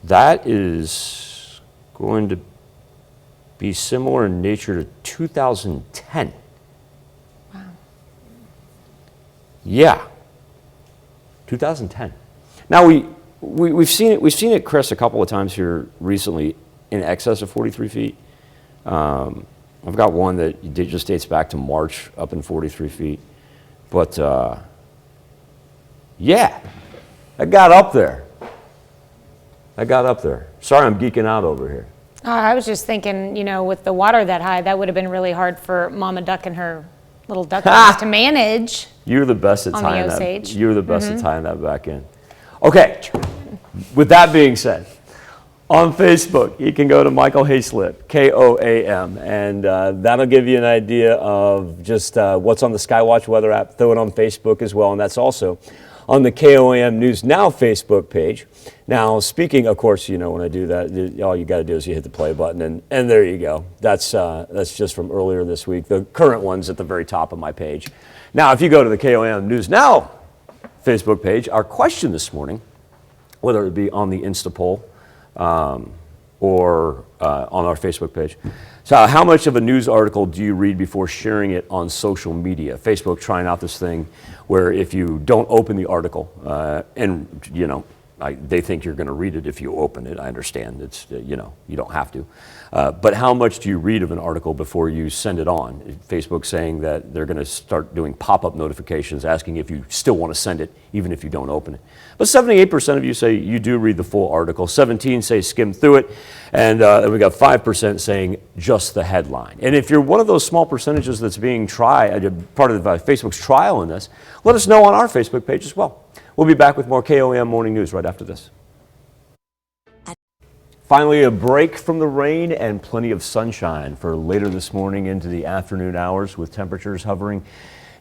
that is going to be similar in nature to 2010. Wow. Yeah, 2010. Now we've seen it crest a couple of times here recently in excess of 43 feet. I've got one that just dates back to March up in 43 feet, but yeah, I got up there. Sorry, I'm geeking out over here. I was just thinking, with the water that high, that would have been really hard for Mama Duck and her little ducklings to manage. You're the best at on the tying that. Osage. You're the best at tying that back in. Okay. With that being said, on Facebook, you can go to Michael Hayslip, KOAM, and that'll give you an idea of just what's on the Skywatch weather app. Throw it on Facebook as well, and that's also on the KOAM News Now Facebook page. Now, speaking, of course, when I do that, all you got to do is you hit the play button, and there you go. That's just from earlier this week. The current one's at the very top of my page. Now, if you go to the KOAM News Now Facebook page, our question this morning, whether it be on the Insta poll or on our Facebook page. So how much of a news article do you read before sharing it on social media? Facebook trying out this thing where if you don't open the article, they think you're going to read it if you open it. I understand it's, you don't have to. But how much do you read of an article before you send it on? Facebook saying that they're going to start doing pop-up notifications asking if you still want to send it, even if you don't open it. But 78% of you say you do read the full article. 17% say skim through it. And we got 5% saying just the headline. And if you're one of those small percentages that's being part of Facebook's trial in this, let us know on our Facebook page as well. We'll be back with more KOAM Morning News right after this. Finally, a break from the rain and plenty of sunshine for later this morning into the afternoon hours, with temperatures hovering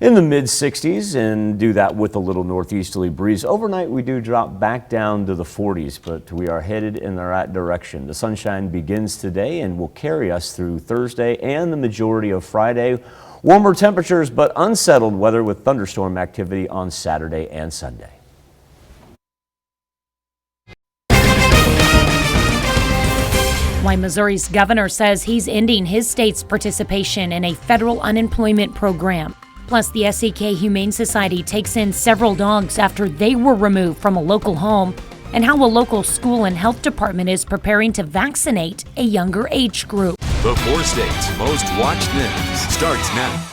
in the mid-60s, and do that with a little northeasterly breeze. Overnight, we do drop back down to the 40s, but we are headed in the right direction. The sunshine begins today and will carry us through Thursday and the majority of Friday. Warmer temperatures, but unsettled weather with thunderstorm activity on Saturday and Sunday. Why Missouri's governor says he's ending his state's participation in a federal unemployment program. Plus, the SEK Humane Society takes in several dogs after they were removed from a local home, and how a local school and health department is preparing to vaccinate a younger age group. The 4 states' most watched news starts now.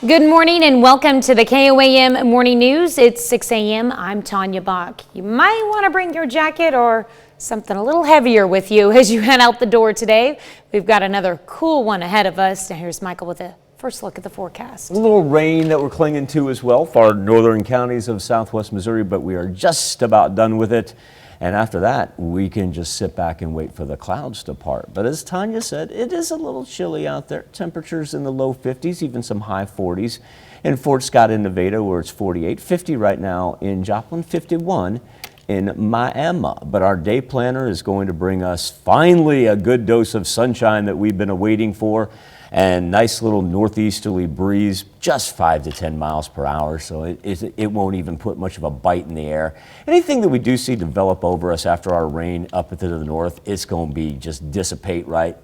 Good morning and welcome to the KOAM Morning News. It's 6 a.m. I'm Tanya Bach. You might want to bring your jacket or something a little heavier with you as you head out the door today. We've got another cool one ahead of us. Now here's Michael with a first look at the forecast. A little rain that we're clinging to as well for our northern counties of southwest Missouri, but we are just about done with it. And after that, we can just sit back and wait for the clouds to part. But as Tanya said, it is a little chilly out there. Temperatures in the low 50s, even some high 40s. In Fort Scott and Nevada, where it's 48, 50 right now in Joplin, 51 in Miami. But our day planner is going to bring us finally a good dose of sunshine that we've been awaiting for, and nice little northeasterly breeze, just 5 to 10 miles per hour, so it won't even put much of a bite in the air. Anything that we do see develop over us after our rain up into the north, it's going to be just dissipate right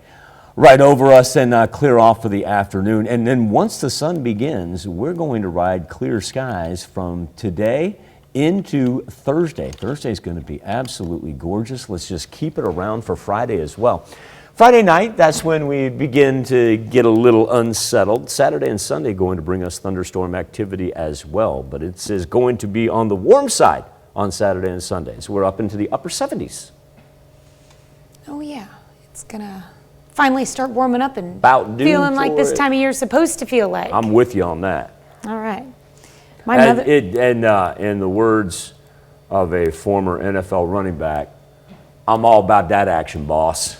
over us and clear off for the afternoon. And then once the sun begins, we're going to ride clear skies from today into Thursday. Thursday is going to be absolutely gorgeous. Let's just keep it around for Friday as well. Friday night, that's when we begin to get a little unsettled. Saturday and Sunday going to bring us thunderstorm activity as well, but it is going to be on the warm side on Saturday and Sunday. So we're up into the upper 70s. Oh yeah, it's gonna finally start warming up and About due feeling like this for it. time of year is supposed to feel like. I'm with you on that. All right. My mother. In the words of a former NFL running back, I'm all about that action, boss.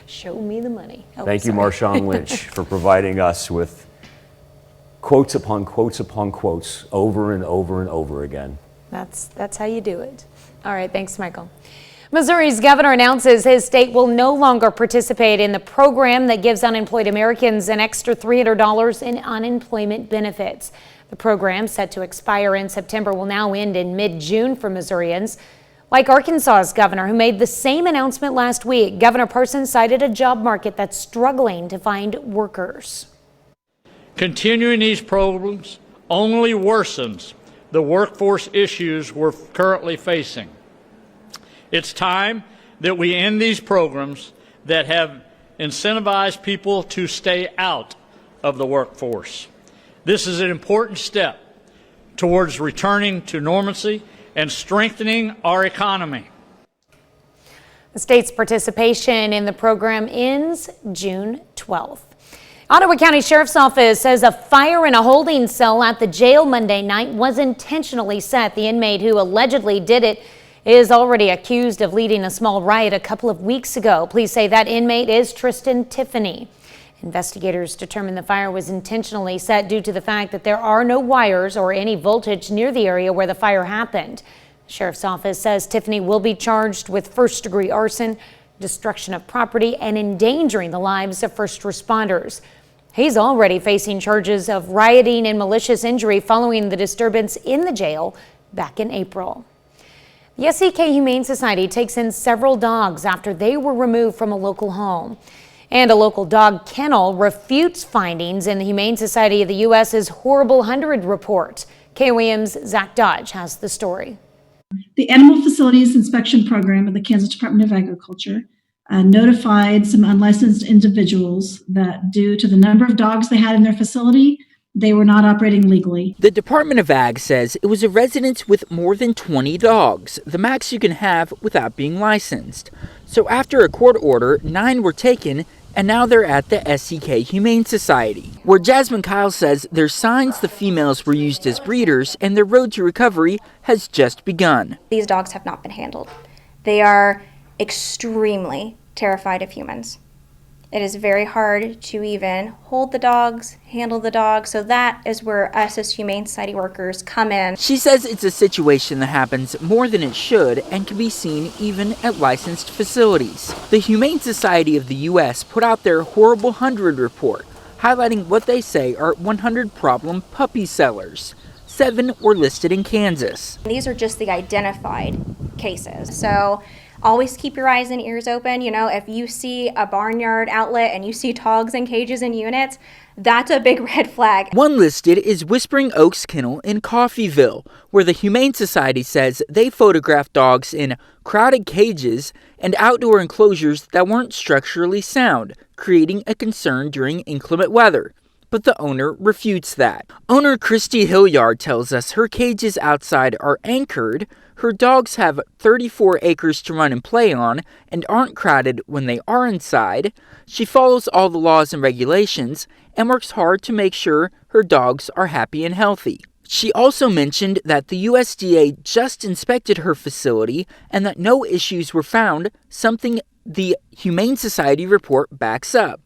Show me the money. Oh, Thank you, sorry. Marshawn Lynch, for providing us with quotes upon quotes upon quotes over and over and over again. That's how you do it. All right, thanks, Michael. Missouri's governor announces his state will no longer participate in the program that gives unemployed Americans an extra $300 in unemployment benefits. The program, set to expire in September, will now end in mid-June for Missourians. Like Arkansas's governor, who made the same announcement last week, Governor Parson cited a job market that's struggling to find workers. Continuing these programs only worsens the workforce issues we're currently facing. It's time that we end these programs that have incentivized people to stay out of the workforce. This is an important step towards returning to normalcy and strengthening our economy. The state's participation in the program ends June 12th. Ottawa County Sheriff's Office says a fire in a holding cell at the jail Monday night was intentionally set. The inmate who allegedly did it is already accused of leading a small riot a couple of weeks ago. Police say that inmate is Tristan Tiffany. Investigators determined the fire was intentionally set due to the fact that there are no wires or any voltage near the area where the fire happened. The Sheriff's Office says Tiffany will be charged with first-degree arson, destruction of property, and endangering the lives of first responders. He's already facing charges of rioting and malicious injury following the disturbance in the jail back in April. The SEK Humane Society takes in several dogs after they were removed from a local home. And a local dog kennel refutes findings in the Humane Society of the U.S.'s Horrible 100 report. KOAM's Zach Dodge has the story. The Animal Facilities Inspection Program of the Kansas Department of Agriculture notified some unlicensed individuals that due to the number of dogs they had in their facility, they were not operating legally. The Department of Ag says it was a residence with more than 20 dogs, the max you can have without being licensed. So after a court order, 9 were taken, and now they're at the SEK Humane Society, where Jasmine Kyle says there's signs the females were used as breeders and their road to recovery has just begun. These dogs have not been handled. They are extremely terrified of humans. It is very hard to even hold the dogs, handle the dogs, so that is where us as Humane Society workers come in. She says it's a situation that happens more than it should and can be seen even at licensed facilities. The Humane Society of the U.S. put out their Horrible 100 report, highlighting what they say are 100 problem puppy sellers. 7 were listed in Kansas. These are just the identified cases. So always keep your eyes and ears open. You know, if you see a barnyard outlet and you see dogs in cages and units, that's a big red flag. One listed is Whispering Oaks Kennel in Coffeyville, where the Humane Society says they photographed dogs in crowded cages and outdoor enclosures that weren't structurally sound, creating a concern during inclement weather. But the owner refutes that. Owner Christy Hilliard tells us her cages outside are anchored, her dogs have 34 acres to run and play on, and aren't crowded when they are inside. She follows all the laws and regulations and works hard to make sure her dogs are happy and healthy. She also mentioned that the USDA just inspected her facility and that no issues were found, something the Humane Society report backs up.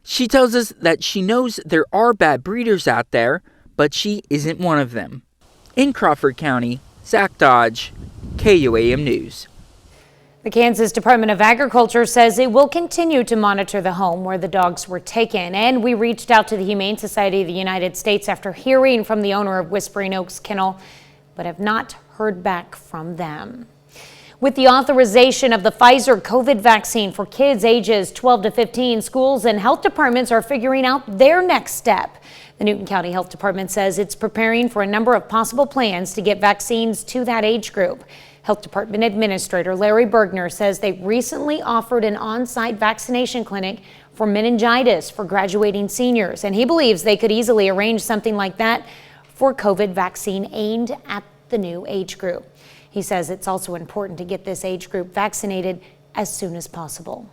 She tells us that she knows there are bad breeders out there, but she isn't one of them. In Crawford County, Zach Dodge, KOAM News. The Kansas Department of Agriculture says it will continue to monitor the home where the dogs were taken. And we reached out to the Humane Society of the United States after hearing from the owner of Whispering Oaks Kennel, but have not heard back from them. With the authorization of the Pfizer COVID vaccine for kids ages 12 to 15, schools and health departments are figuring out their next step. The Newton County Health Department says it's preparing for a number of possible plans to get vaccines to that age group. Health Department Administrator Larry Bergner says they recently offered an on-site vaccination clinic for meningitis for graduating seniors, and he believes they could easily arrange something like that for COVID vaccine aimed at the new age group. He says it's also important to get this age group vaccinated as soon as possible.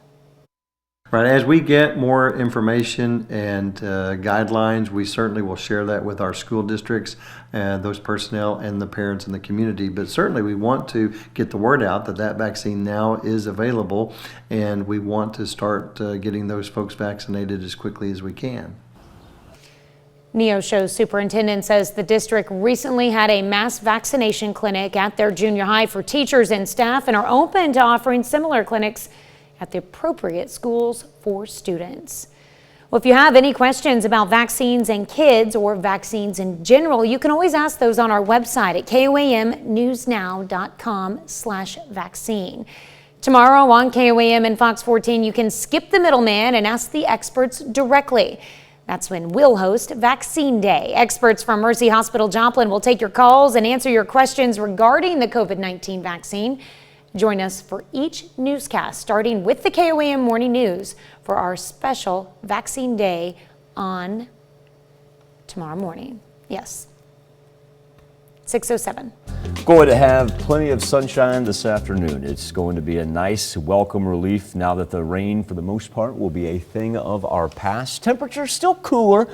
Right, as we get more information and guidelines, we certainly will share that with our school districts, those personnel and the parents in the community. But certainly we want to get the word out that that vaccine now is available, and we want to start getting those folks vaccinated as quickly as we can. Neosho's superintendent says the district recently had a mass vaccination clinic at their junior high for teachers and staff and are open to offering similar clinics at the appropriate schools for students. Well, if you have any questions about vaccines and kids or vaccines in general, you can always ask those on our website at koamnewsnow.com/vaccine. Tomorrow on KOAM and Fox 14, you can skip the middleman and ask the experts directly. That's when we'll host Vaccine Day. Experts from Mercy Hospital Joplin will take your calls and answer your questions regarding the COVID-19 vaccine. Join us for each newscast, starting with the KOAM Morning News for our special Vaccine Day on tomorrow morning. Yes, 6:07. Going to have plenty of sunshine this afternoon. It's going to be a nice welcome relief now that the rain for the most part will be a thing of our past. Temperatures still cooler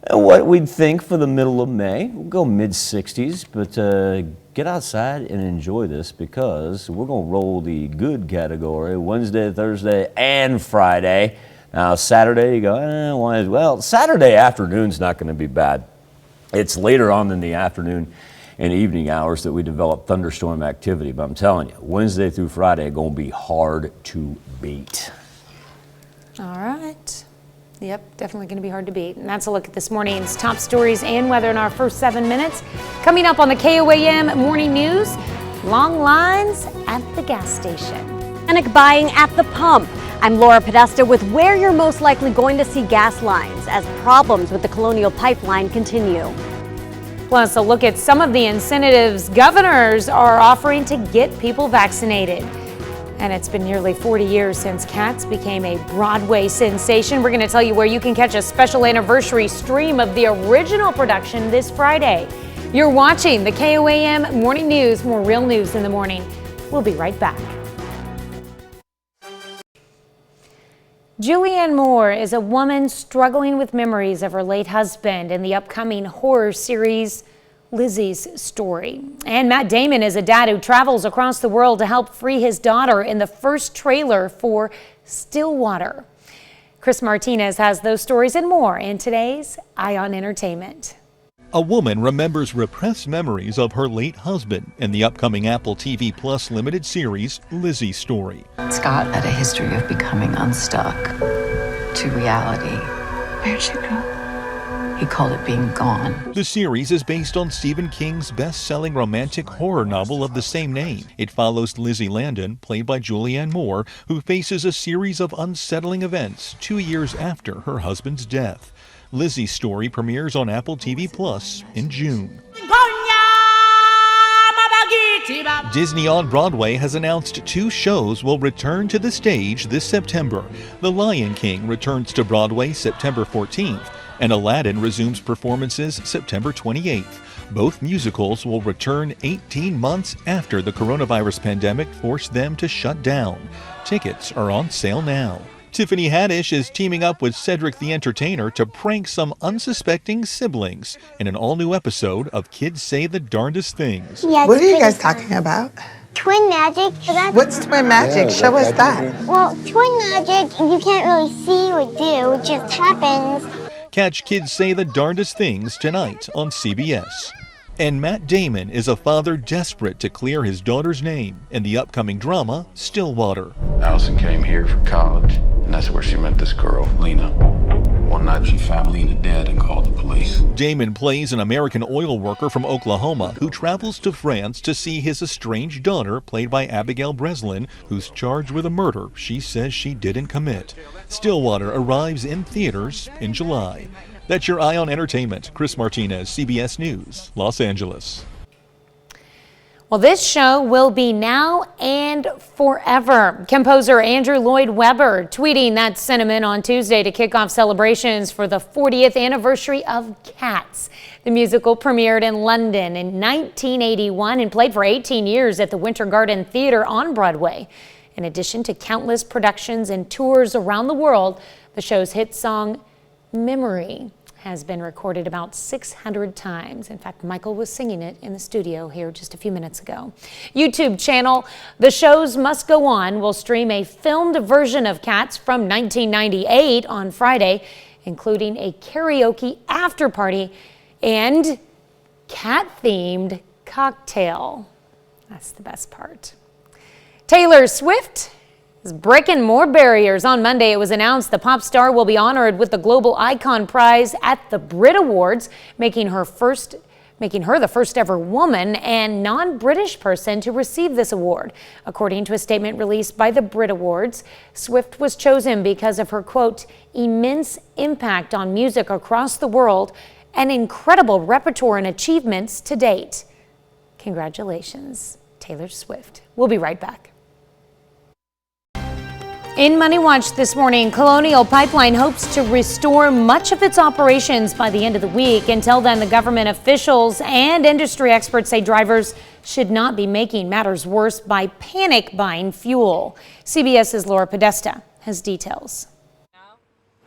than what we'd think for the middle of May. We'll go mid-60s, but get outside and enjoy this because we're going to roll the good category Wednesday, Thursday, and Friday. Now Saturday you go, well, Saturday afternoon's not going to be bad. It's later on in the afternoon and evening hours that we develop thunderstorm activity. But I'm telling you, Wednesday through Friday are going to be hard to beat. All right. Yep, definitely going to be hard to beat. And that's a look at this morning's top stories and weather in our first 7 minutes. Coming up on the KOAM Morning News, long lines at the gas station. Panic buying at the pump. I'm Laura Podesta with where you're most likely going to see gas lines as problems with the Colonial Pipeline continue. Plus, a look at some of the incentives governors are offering to get people vaccinated. And it's been nearly 40 years since Cats became a Broadway sensation. We're going to tell you where you can catch a special anniversary stream of the original production this Friday. You're watching the KOAM Morning News, more real news in the morning. We'll be right back. Julianne Moore is a woman struggling with memories of her late husband in the upcoming horror series Lizzie's story. And Matt Damon is a dad who travels across the world to help free his daughter in the first trailer for Stillwater. Chris Martinez has those stories and more in today's Eye on Entertainment. A woman remembers repressed memories of her late husband in the upcoming Apple TV Plus limited series, Lizzie's Story. Scott had a history of becoming unstuck to reality. Where'd you go? He called it being gone. The series is based on Stephen King's best-selling romantic horror novel of the same name. It follows Lizzie Landon, played by Julianne Moore, who faces a series of unsettling events 2 years after her husband's death. Lizzie's Story premieres on Apple TV Plus in June. Disney on Broadway has announced 2 shows will return to the stage this September. The Lion King returns to Broadway September 14th, and Aladdin resumes performances September 28th. Both musicals will return 18 months after the coronavirus pandemic forced them to shut down. Tickets are on sale now. Tiffany Haddish is teaming up with Cedric the Entertainer to prank some unsuspecting siblings in an all-new episode of Kids Say the Darndest Things. What are you guys talking about? Twin magic. What's twin magic? Show us that. Well, twin magic, you can't really see or do, it just happens. Catch Kids Say the Darndest Things tonight on CBS. And Matt Damon is a father desperate to clear his daughter's name in the upcoming drama, Stillwater. Allison came here for college, and that's where she met this girl, Lena. One night she found Lena dead and called the police. Damon plays an American oil worker from Oklahoma who travels to France to see his estranged daughter, played by Abigail Breslin, who's charged with a murder she says she didn't commit. Stillwater arrives in theaters in July. That's your Eye on Entertainment. Chris Martinez, CBS News, Los Angeles. Well, this show will be now and forever. Composer Andrew Lloyd Webber tweeting that sentiment on Tuesday to kick off celebrations for the 40th anniversary of Cats. The musical premiered in London in 1981 and played for 18 years at the Winter Garden Theater on Broadway. In addition to countless productions and tours around the world, the show's hit song, Memory, has been recorded about 600 times. In fact, Michael was singing it in the studio here just a few minutes ago. YouTube channel The Shows Must Go On will stream a filmed version of Cats from 1998 on Friday, including a karaoke after party and cat-themed cocktail. That's the best part. Taylor Swift is breaking more barriers. On Monday, it was announced the pop star will be honored with the Global Icon Prize at the Brit Awards, making her the first ever woman and non-British person to receive this award. According to a statement released by the Brit Awards, Swift was chosen because of her, quote, immense impact on music across the world and incredible repertoire and achievements to date. Congratulations, Taylor Swift. We'll be right back. In Money Watch this morning, Colonial Pipeline hopes to restore much of its operations by the end of the week. Until then, the government officials and industry experts say drivers should not be making matters worse by panic buying fuel. CBS's Laura Podesta has details.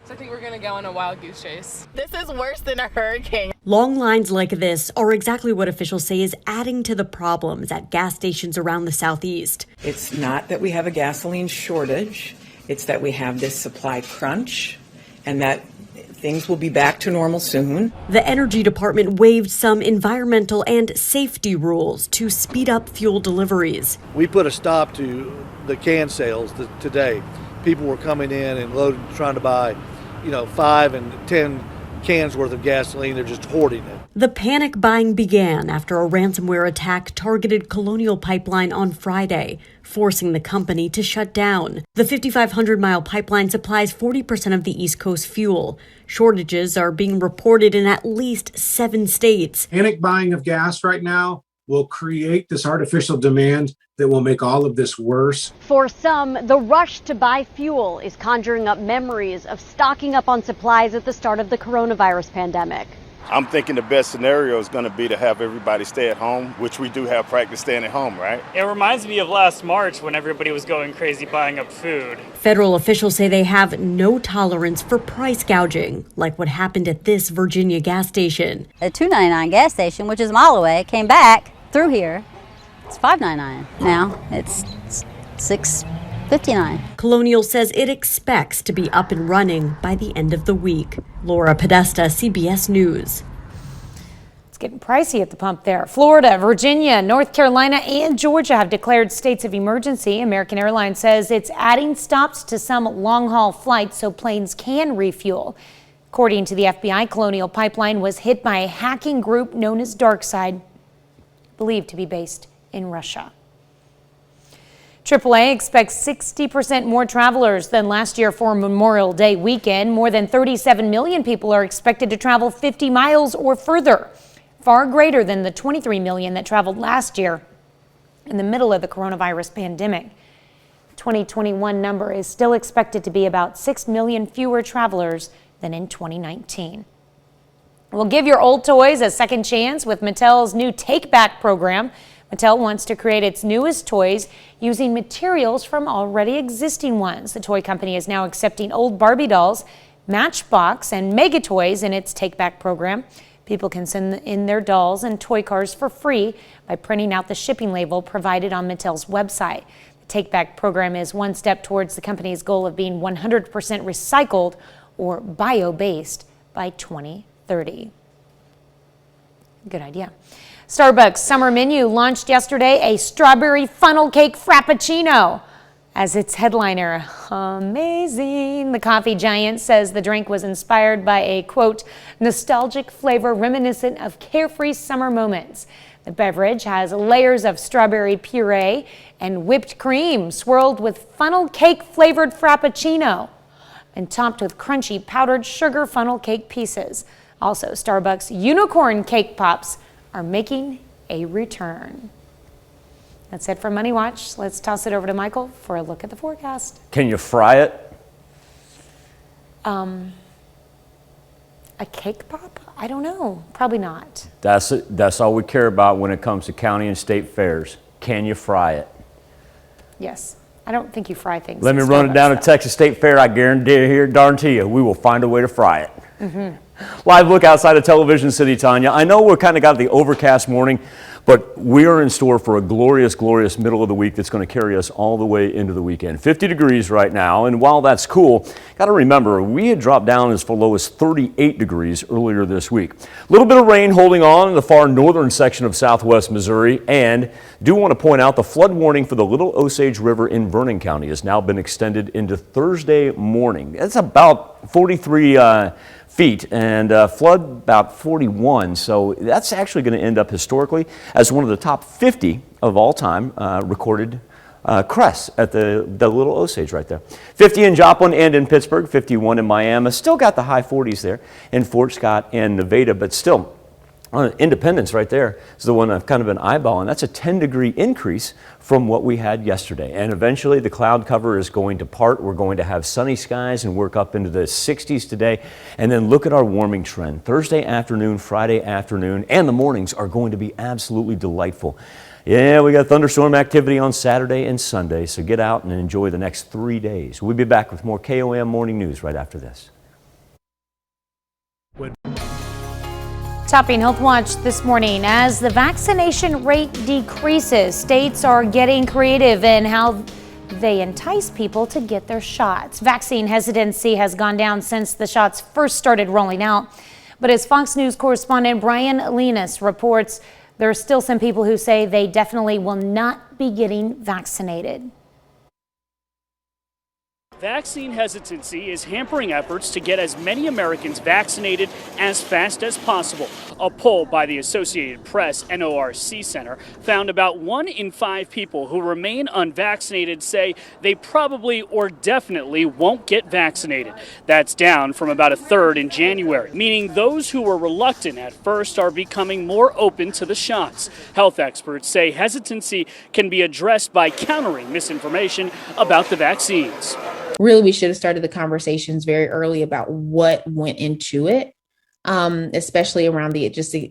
So I think we're going to go on a wild goose chase. This is worse than a hurricane. Long lines like this are exactly what officials say is adding to the problems at gas stations around the Southeast. It's not that we have a gasoline shortage. It's that we have this supply crunch and that things will be back to normal soon. The Energy Department waived some environmental and safety rules to speed up fuel deliveries. We put a stop to the can sales today. People were coming in and loading, trying to buy 5 and 10 cans worth of gasoline. They're just hoarding it. The panic buying began after a ransomware attack targeted Colonial Pipeline on Friday, forcing the company to shut down. The 5,500-mile pipeline supplies 40% of the East Coast fuel. Shortages are being reported in at least 7 states. Panic buying of gas right now will create this artificial demand that will make all of this worse. For some, the rush to buy fuel is conjuring up memories of stocking up on supplies at the start of the coronavirus pandemic. I'm thinking the best scenario is going to be to have everybody stay at home, which we do have practice staying at home, right? It reminds me of last March when everybody was going crazy buying up food. Federal officials say they have no tolerance for price gouging, like what happened at this Virginia gas station. A $2.99 gas station, which is a mile away, came back through here. It's $5.99. Now it's $6.59. Colonial says it expects to be up and running by the end of the week. Laura Podesta, CBS News. It's getting pricey at the pump there. Florida, Virginia, North Carolina, and Georgia have declared states of emergency. American Airlines says it's adding stops to some long-haul flights so planes can refuel. According to the FBI, Colonial Pipeline was hit by a hacking group known as DarkSide, believed to be based in Russia. AAA expects 60% more travelers than last year for Memorial Day weekend. More than 37 million people are expected to travel 50 miles or further, far greater than the 23 million that traveled last year in the middle of the coronavirus pandemic. 2021 number is still expected to be about 6 million fewer travelers than in 2019. We'll give your old toys a second chance with Mattel's new Take Back program. Mattel wants to create its newest toys using materials from already existing ones. The toy company is now accepting old Barbie dolls, Matchbox, and Mega Toys in its Take Back program. People can send in their dolls and toy cars for free by printing out the shipping label provided on Mattel's website. The Take Back program is one step towards the company's goal of being 100% recycled or bio-based by 2030. Good idea. Starbucks summer menu launched yesterday a strawberry funnel cake frappuccino as its headliner. Amazing. The coffee giant says the drink was inspired by a, quote, nostalgic flavor reminiscent of carefree summer moments. The beverage has layers of strawberry puree and whipped cream swirled with funnel cake flavored frappuccino and topped with crunchy powdered sugar funnel cake pieces. Also, Starbucks unicorn cake pops are making a return. That's it from Money Watch. Let's toss it over to Michael for a look at the forecast. Can you fry it? A cake pop? I don't know. Probably not. That's it. That's all we care about when it comes to county and state fairs. Can you fry it? Yes. I don't think you fry things. Let me run it down to Texas State Fair. I guarantee you, we will find a way to fry it. Mm-hmm. Live look outside of Television City, Tanya. I know we're kind of got the overcast morning, but we are in store for a glorious, glorious middle of the week that's going to carry us all the way into the weekend. 50 degrees right now, and while that's cool, got to remember, we had dropped down as low as 38 degrees earlier this week. A little bit of rain holding on in the far northern section of southwest Missouri, and do want to point out the flood warning for the Little Osage River in Vernon County has now been extended into Thursday morning. That's about 43 feet and flood about 41, so that's actually going to end up historically as one of the top 50 of all time recorded crests at the Little Osage right there. 50 in Joplin and in Pittsburgh, 51 in Miami. Still got the high 40s there in Fort Scott and Nevada, but still Independence right there is the one I've kind of been eyeballing. That's a 10-degree increase from what we had yesterday. And eventually the cloud cover is going to part. We're going to have sunny skies and work up into the 60s today. And then look at our warming trend. Thursday afternoon, Friday afternoon, and the mornings are going to be absolutely delightful. Yeah, we got thunderstorm activity on Saturday and Sunday, so get out and enjoy the next 3 days. We'll be back with more KOAM Morning News right after this. Topping Health Watch this morning, as the vaccination rate decreases, states are getting creative in how they entice people to get their shots. Vaccine hesitancy has gone down since the shots first started rolling out. But as Fox News correspondent Brian Linus reports, there are still some people who say they definitely will not be getting vaccinated. Vaccine hesitancy is hampering efforts to get as many Americans vaccinated as fast as possible. A poll by the Associated Press NORC Center found about 1 in 5 people who remain unvaccinated say they probably or definitely won't get vaccinated. That's down from about a third in January, meaning those who were reluctant at first are becoming more open to the shots. Health experts say hesitancy can be addressed by countering misinformation about the vaccines. Really, we should have started the conversations very early about what went into it. especially around the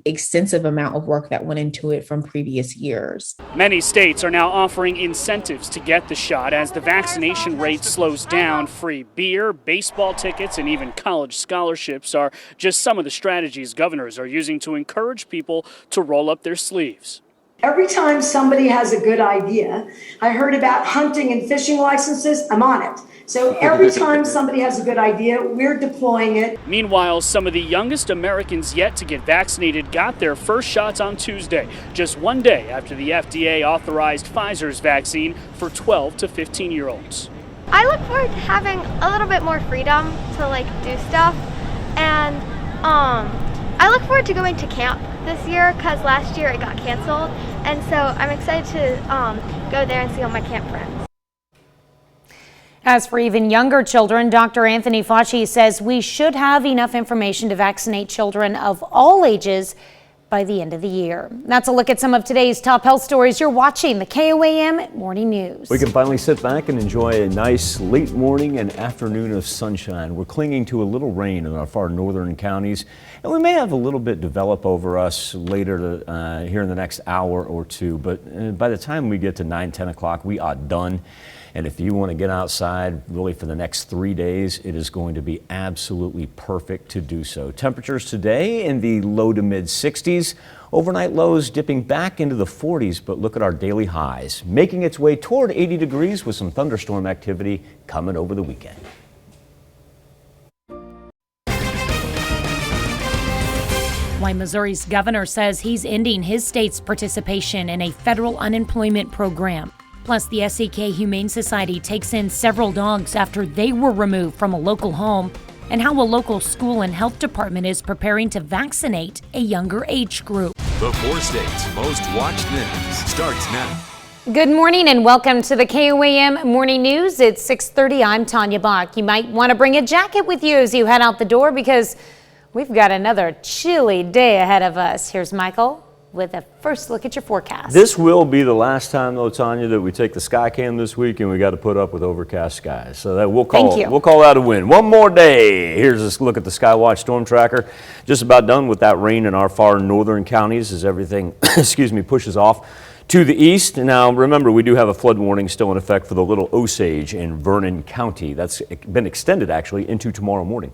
extensive amount of work that went into it from previous years. Many states are now offering incentives to get the shot as the vaccination rate slows down. Free beer, baseball tickets, and even college scholarships are just some of the strategies governors are using to encourage people to roll up their sleeves. Every time somebody has a good idea, I heard about hunting and fishing licenses, I'm on it. So every time somebody has a good idea, we're deploying it. Meanwhile, some of the youngest Americans yet to get vaccinated got their first shots on Tuesday, just one day after the FDA authorized Pfizer's vaccine for 12 to 15-year-olds. I look forward to having a little bit more freedom to do stuff, and I look forward to going to camp this year because last year it got canceled, and so I'm excited to go there and see all my camp friends. As for even younger children, Dr. Anthony Fauci says we should have enough information to vaccinate children of all ages by the end of the year. That's a look at some of today's top health stories. You're watching the KOAM Morning News. We can finally sit back and enjoy a nice late morning and afternoon of sunshine. We're clinging to a little rain in our far northern counties, and we may have a little bit develop over us later here in the next hour or two. But by the time we get to 9, 10 o'clock, we are done. And if you want to get outside really for the next 3 days, it is going to be absolutely perfect to do so. Temperatures today in the low to mid 60s. Overnight lows dipping back into the 40s, but look at our daily highs. Making its way toward 80 degrees with some thunderstorm activity coming over the weekend. Why Missouri's governor says he's ending his state's participation in a federal unemployment program. Plus, the SEK Humane Society takes in several dogs after they were removed from a local home, and how a local school and health department is preparing to vaccinate a younger age group. The 4 states' most watched news starts now. Good morning and welcome to the KOAM Morning News. It's 6:30. I'm Tanya Bach. You might want to bring a jacket with you as you head out the door because we've got another chilly day ahead of us. Here's Michael with a first look at your forecast. This will be the last time, though, Tanya, that we take the sky cam this week and we got to put up with overcast skies. So that we'll call that a win. One more day. Here's a look at the Skywatch Storm Tracker. Just about done with that rain in our far northern counties as everything, pushes off to the east. Now, remember, we do have a flood warning still in effect for the Little Osage in Vernon County. That's been extended, actually, into tomorrow morning.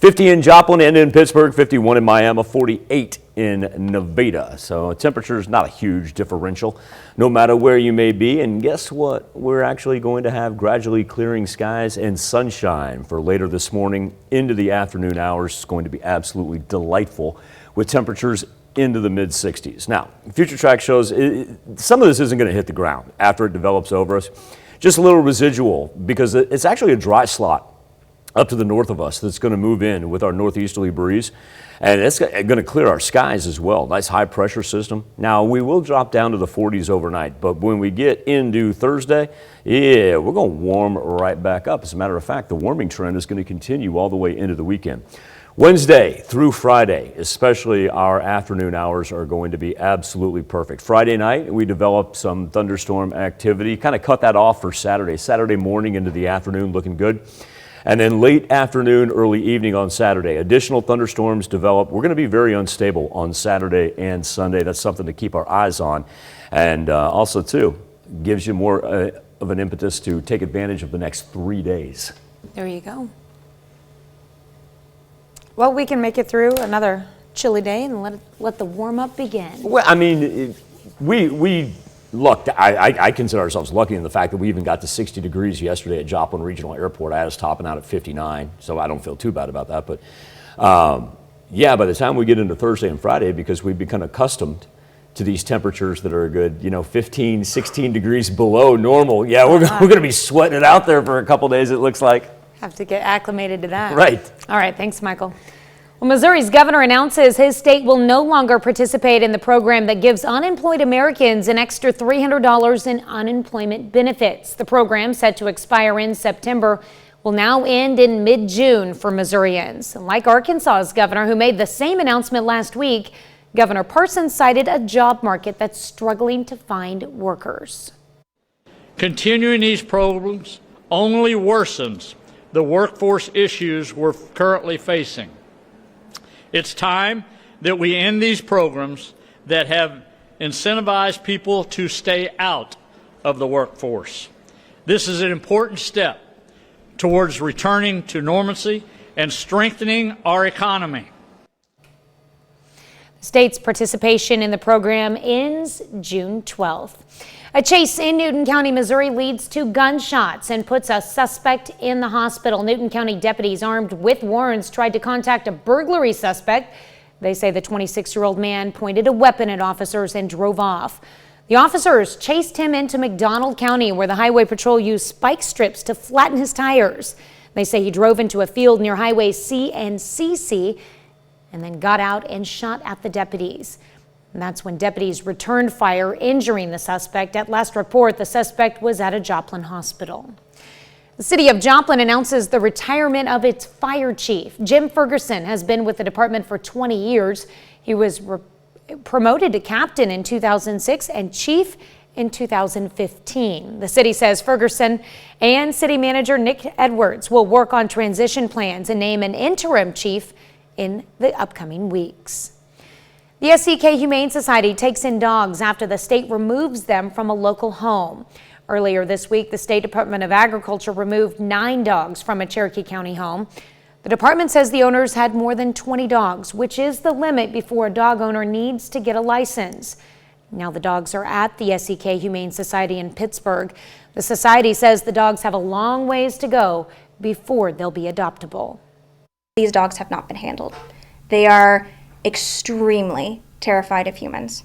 50 in Joplin and in Pittsburgh, 51 in Miami, 48 in Nevada. So temperature is not a huge differential, no matter where you may be. And guess what? We're actually going to have gradually clearing skies and sunshine for later this morning into the afternoon hours. It's going to be absolutely delightful with temperatures into the mid 60s. Now, Future Track shows some of this isn't going to hit the ground after it develops over us. Just a little residual because it's actually a dry slot up to the north of us that's going to move in with our northeasterly breeze, and it's going to clear our skies as well. Nice high pressure system. Now we will drop down to the 40s overnight, but when we get into Thursday, we're going to warm right back up. As a matter of fact, the warming trend is going to continue all the way into the weekend. Wednesday through Friday, especially our afternoon hours, are going to be absolutely perfect. Friday night, we developed some thunderstorm activity, kind of cut that off for Saturday. Saturday morning into the afternoon looking good. And then late afternoon, early evening on Saturday, additional thunderstorms develop. We're going to be very unstable on Saturday and Sunday. That's something to keep our eyes on. And also, too, gives you more of an impetus to take advantage of the next 3 days. There you go. Well, we can make it through another chilly day and let the warm-up begin. Well, I mean, we look, I consider ourselves lucky in the fact that we even got to 60 degrees yesterday at Joplin Regional Airport. I had us topping out at 59, so I don't feel too bad about that. But yeah, by the time we get into Thursday and Friday, because we've become accustomed to these temperatures that are a good, 15, 16 degrees below normal, we're going to be sweating it out there for a couple days, it looks like. Have to get acclimated to that. Right. All right, thanks, Michael. Well, Missouri's governor announces his state will no longer participate in the program that gives unemployed Americans an extra $300 in unemployment benefits. The program, set to expire in September, will now end in mid-June for Missourians. Like Arkansas's governor, who made the same announcement last week, Governor Parson cited a job market that's struggling to find workers. Continuing these programs only worsens the workforce issues we're currently facing. It's time that we end these programs that have incentivized people to stay out of the workforce. This is an important step towards returning to normalcy and strengthening our economy. The state's participation in the program ends June 12th. A chase in Newton County, Missouri leads to gunshots and puts a suspect in the hospital. Newton County deputies armed with warrants tried to contact a burglary suspect. They say the 26-year-old man pointed a weapon at officers and drove off. The officers chased him into McDonald County, where the highway patrol used spike strips to flatten his tires. They say he drove into a field near Highway C and CC and then got out and shot at the deputies. And that's when deputies returned fire, injuring the suspect. At last report, the suspect was at a Joplin hospital. The city of Joplin announces the retirement of its fire chief. Jim Ferguson has been with the department for 20 years. He was promoted to captain in 2006 and chief in 2015. The city says Ferguson and city manager Nick Edwards will work on transition plans and name an interim chief in the upcoming weeks. The SCK Humane Society takes in dogs after the state removes them from a local home. Earlier this week, the State Department of Agriculture removed 9 dogs from a Cherokee County home. The department says the owners had more than 20 dogs, which is the limit before a dog owner needs to get a license. Now the dogs are at the SCK Humane Society in Pittsburgh. The society says the dogs have a long ways to go before they'll be adoptable. These dogs have not been handled. They are extremely terrified of humans.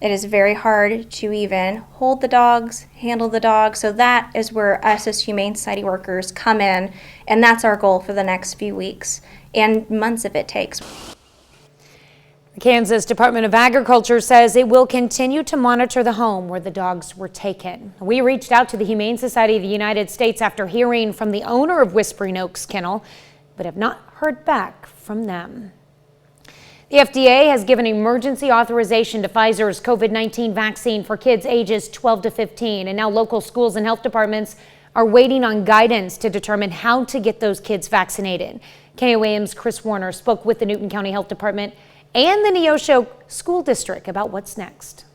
It is very hard to even hold the dogs, handle the dogs, so that is where us as Humane Society workers come in, and that's our goal for the next few weeks and months if it takes. The Kansas Department of Agriculture says it will continue to monitor the home where the dogs were taken. We reached out to the Humane Society of the United States after hearing from the owner of Whispering Oaks Kennel, but have not heard back from them. The FDA has given emergency authorization to Pfizer's COVID-19 vaccine for kids ages 12 to 15, and now local schools and health departments are waiting on guidance to determine how to get those kids vaccinated. KOAM's Chris Warner spoke with the Newton County Health Department and the Neosho School District about what's next.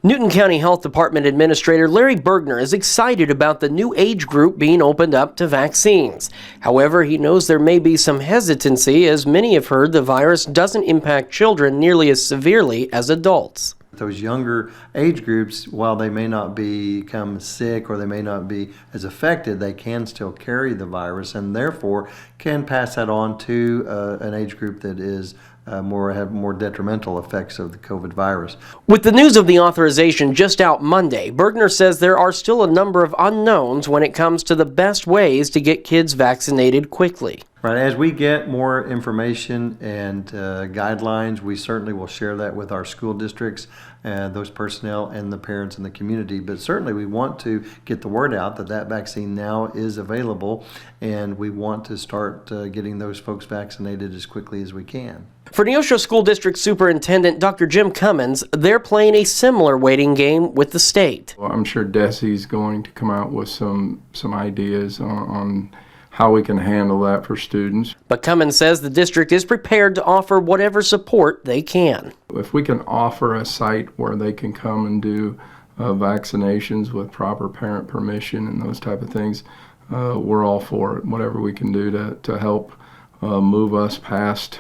Newton County Health Department Administrator Larry Bergner is excited about the new age group being opened up to vaccines. However, he knows there may be some hesitancy, as many have heard the virus doesn't impact children nearly as severely as adults. Those younger age groups, while they may not become sick or they may not be as affected, they can still carry the virus and therefore can pass that on to an age group that is have more detrimental effects of the COVID virus. With the news of the authorization just out Monday, Bergner says there are still a number of unknowns when it comes to the best ways to get kids vaccinated quickly. Right, as we get more information and guidelines, we certainly will share that with our school districts, those personnel and the parents in the community. But certainly we want to get the word out that that vaccine now is available, and we want to start getting those folks vaccinated as quickly as we can. For Neosho School District Superintendent Dr. Jim Cummins, they're playing a similar waiting game with the state. Well, I'm sure DESI's going to come out with some ideas on how we can handle that for students. But Cummins says the district is prepared to offer whatever support they can. If we can offer a site where they can come and do vaccinations with proper parent permission and those type of things, we're all for it. Whatever we can do to help move us past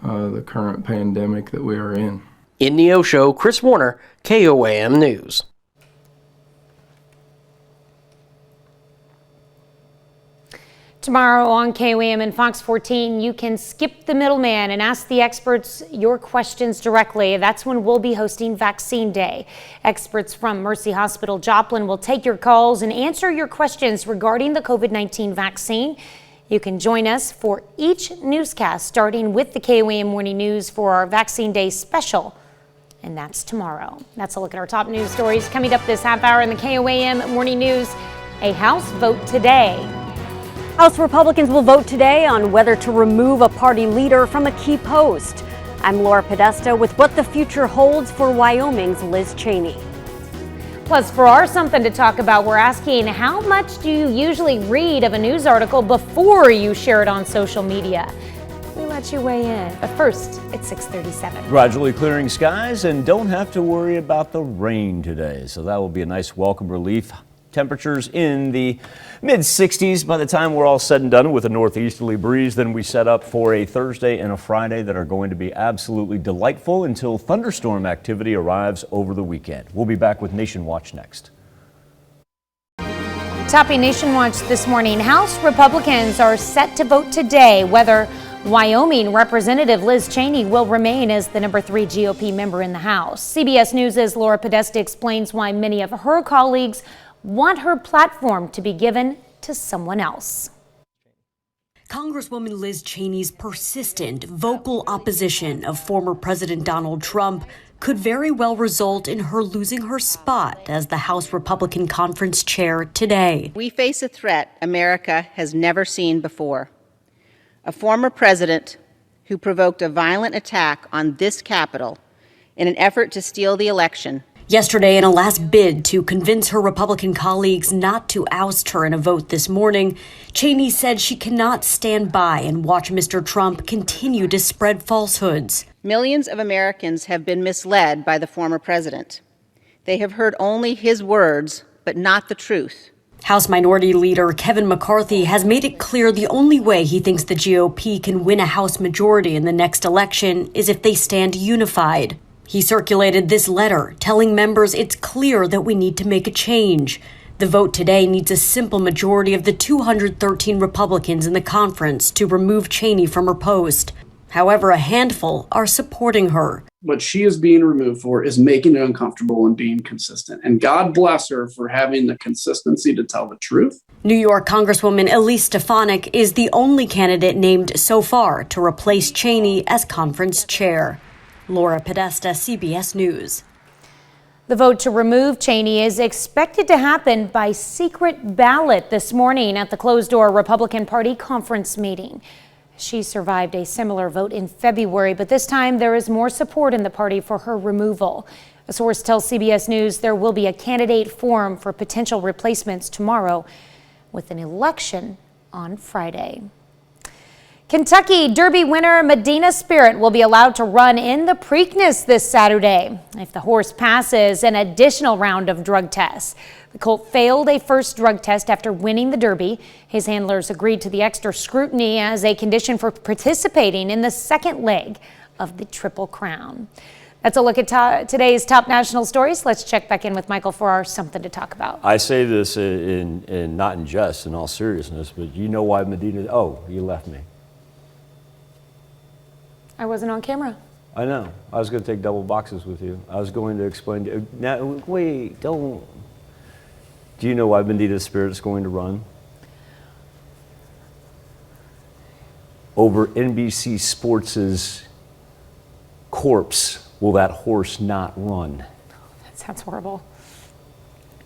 the current pandemic that we are in. In Neosho, Chris Warner, KOAM News. Tomorrow on KOAM and Fox 14, you can skip the middleman and ask the experts your questions directly. That's when we'll be hosting Vaccine Day. Experts from Mercy Hospital Joplin will take your calls and answer your questions regarding the COVID-19 vaccine. You can join us for each newscast, starting with the KOAM Morning News for our Vaccine Day special. And that's tomorrow. That's a look at our top news stories coming up this half hour in the KOAM Morning News. A House vote today. House Republicans will vote today on whether to remove a party leader from a key post. I'm Laura Podesta with what the future holds for Wyoming's Liz Cheney. Plus, for our Something to Talk About, we're asking, how much do you usually read of a news article before you share it on social media? we let you weigh in. But first, it's 6:37. Gradually clearing skies and don't have to worry about the rain today. So that will be a nice welcome relief. Temperatures in the mid-60s by the time we're all said and done with a northeasterly breeze. Then we set up for a Thursday and a Friday that are going to be absolutely delightful until thunderstorm activity arrives over the weekend. We'll be back with Nation Watch next. Topping Nation Watch this morning, House Republicans are set to vote today whether Wyoming Representative Liz Cheney will remain as the number 3 GOP member in the House. CBS News' Laura Podesta explains why many of her colleagues want her platform to be given to someone else. Congresswoman Liz Cheney's persistent, vocal opposition of former President Donald Trump could very well result in her losing her spot as the House Republican Conference chair today. We face a threat America has never seen before. A former president who provoked a violent attack on this Capitol in an effort to steal the election. Yesterday, in a last bid to convince her Republican colleagues not to oust her in a vote this morning, Cheney said she cannot stand by and watch Mr. Trump continue to spread falsehoods. Millions of Americans have been misled by the former president. They have heard only his words, but not the truth. House Minority Leader Kevin McCarthy has made it clear the only way he thinks the GOP can win a House majority in the next election is if they stand unified. He circulated this letter telling members it's clear that we need to make a change. The vote today needs a simple majority of the 213 Republicans in the conference to remove Cheney from her post. However, a handful are supporting her. What she is being removed for is making it uncomfortable and being consistent. And God bless her for having the consistency to tell the truth. New York Congresswoman Elise Stefanik is the only candidate named so far to replace Cheney as conference chair. Laura Podesta, CBS News. The vote to remove Cheney is expected to happen by secret ballot this morning at the closed-door Republican Party conference meeting. She survived a similar vote in February, but this time there is more support in the party for her removal. A source tells CBS News there will be a candidate forum for potential replacements tomorrow, with an election on Friday. Kentucky Derby winner Medina Spirit will be allowed to run in the Preakness this Saturday if the horse passes an additional round of drug tests. The colt failed a first drug test after winning the Derby. His handlers agreed to the extra scrutiny as a condition for participating in the second leg of the Triple Crown. That's a look at today's top national stories. Let's check back in with Michael for our Something to Talk About. I say this in not in jest, in all seriousness, but you know why Medina, oh, you left me. I wasn't on camera. I know. I was going to take double boxes with you. I was going to explain to you. Now, wait, don't. Do you know why Medina Spirit is going to run? Over NBC Sports' corpse will that horse not run. That sounds horrible.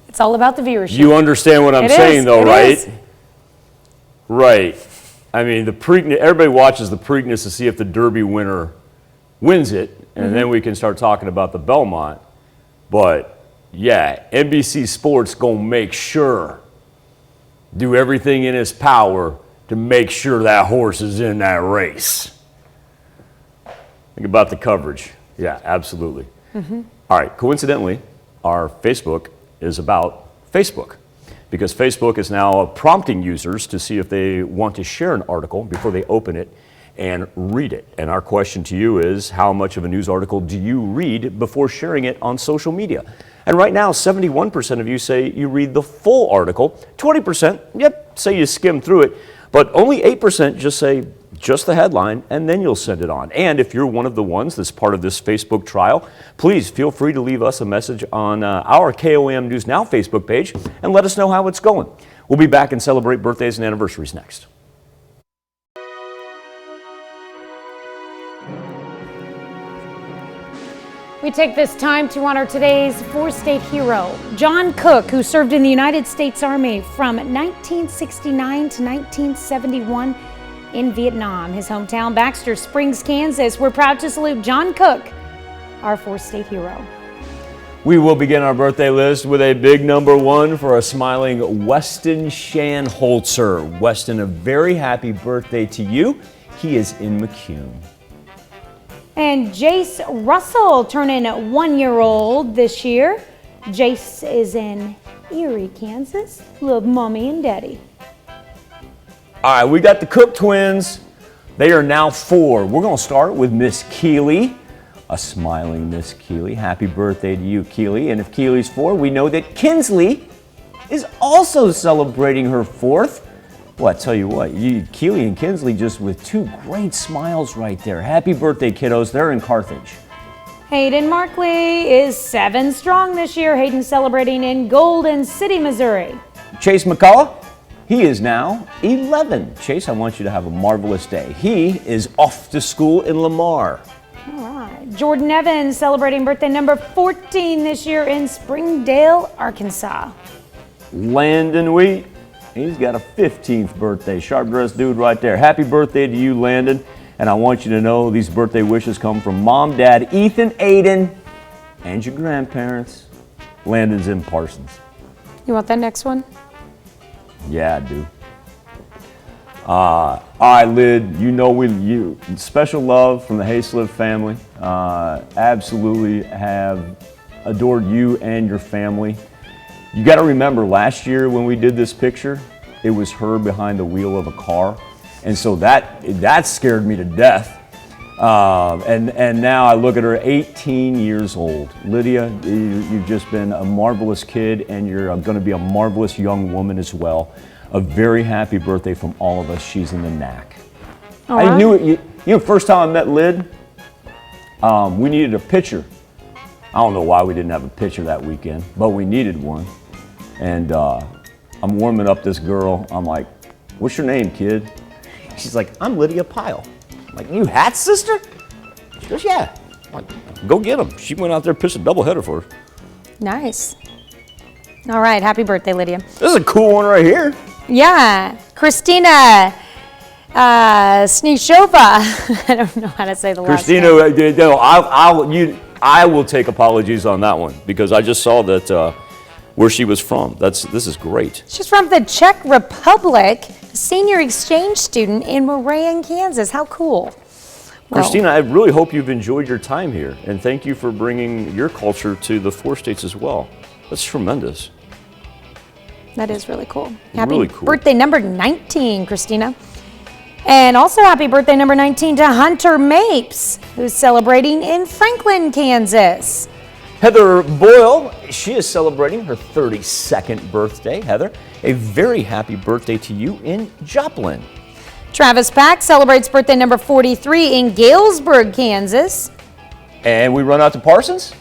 It's all about the viewership. You understand what I'm saying, though, right? Is. Right. I mean, the Preakness, everybody watches the Preakness to see if the Derby winner wins it, and then we can start talking about the Belmont. But yeah, NBC Sports gonna make sure, do everything in its power to make sure that horse is in that race. Think about the coverage. Yeah, absolutely. All right, coincidentally, our Facebook is about Facebook, because Facebook is now prompting users to see if they want to share an article before they open it and read it. And our question to you is, how much of a news article do you read before sharing it on social media? And right now, 71% of you say you read the full article. 20%, yep, say you skim through it. But only 8% just say just the headline, and then you'll send it on. And if you're one of the ones that's part of this Facebook trial, please feel free to leave us a message on our KOAM News Now Facebook page and let us know how it's going. We'll be back and celebrate birthdays and anniversaries next. We take this time to honor today's four-state hero, John Cook, who served in the United States Army from 1969 to 1971 in Vietnam. His hometown, Baxter Springs, Kansas. We're proud to salute John Cook, our four-state hero. We will begin our birthday list with a big number one for a smiling Weston Shanholzer. Weston, a very happy birthday to you. He is in McCune. And Jace Russell turning 1-year-old this year. Jace is in Erie, Kansas. Love mommy and daddy. All right, we got the Cook twins. They are now 4. We're going to start with Miss Keeley, a smiling Miss Keeley. Happy birthday to you, Keeley. And if Keeley's 4, we know that Kinsley is also celebrating her 4th. Well, I tell you what, Keeley and Kinsley just with 2 great smiles right there. Happy birthday, kiddos. They're in Carthage. Hayden Markley is 7 strong this year. Hayden celebrating in Golden City, Missouri. Chase McCullough, he is now 11. Chase, I want you to have a marvelous day. He is off to school in Lamar. All right. Jordan Evans celebrating birthday number 14 this year in Springdale, Arkansas. Landon Wheat, he's got a 15th birthday. Sharp-dressed dude right there. Happy birthday to you, Landon. And I want you to know these birthday wishes come from Mom, Dad, Ethan, Aiden, and your grandparents. Landon's in Parsons. You want that next one? Yeah, I do. All right, Lyd, you know special love from the Hayslip family. Absolutely have adored you and your family. You got to remember, last year when we did this picture, it was her behind the wheel of a car. And so that scared me to death. And now I look at her, 18 years old. Lydia, you've just been a marvelous kid, and you're going to be a marvelous young woman as well. A very happy birthday from all of us. She's in the knack. I knew it. First time I met Lyd, we needed a pitcher. I don't know why we didn't have a pitcher that weekend, but we needed one. And I'm warming up this girl. I'm like, "What's your name, kid?" She's like, "I'm Lydia Pyle." I'm like, "You Hat's sister?" She goes, "Yeah." I'm like, "Go get him." She went out there and pitched a doubleheader for her. Nice. All right, happy birthday, Lydia. This is a cool one right here. Yeah, Christina Snishova. I don't know how to say the last name. Christina, I will take apologies on that one because I just saw that where she was from. This is great. She's from the Czech Republic, a senior exchange student in Moraine, Kansas. How cool. Well, Christina, I really hope you've enjoyed your time here, and thank you for bringing your culture to the 4 states as well. That's tremendous. that is really cool. Really Happy cool. birthday number 19, Christina. And also happy birthday number 19 to Hunter Mapes, who's celebrating in Franklin, Kansas. Heather Boyle, she is celebrating her 32nd birthday. Heather, a very happy birthday to you in Joplin. Travis Pack celebrates birthday number 43 in Galesburg, Kansas. And we run out to Parsons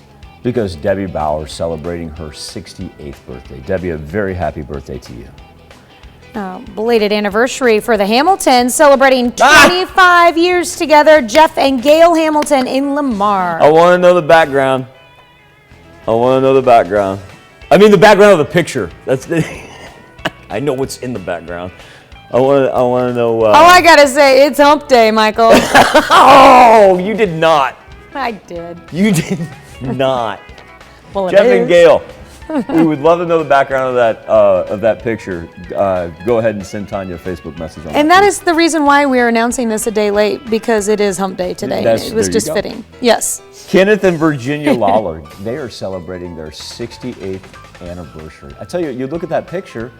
because Debbie Bauer is celebrating her 68th birthday. Debbie, a very happy birthday to you. Belated anniversary for the Hamiltons, celebrating 25 years together. Jeff and Gail Hamilton in Lamar. I want to know the background. I want to know the background. I mean the background of the picture. I know what's in the background. I want to know. Oh, I gotta say, it's hump day, Michael. Oh, you did not. I did. You did not. Well, Jeff and Gail, we would love to know the background of that picture. Go ahead and send Tanya a Facebook message on And that is the reason why we are announcing this a day late, because it is hump day today. It was just fitting. Yes. Kenneth and Virginia Lawler, they are celebrating their 68th anniversary. I tell you, you look at that picture,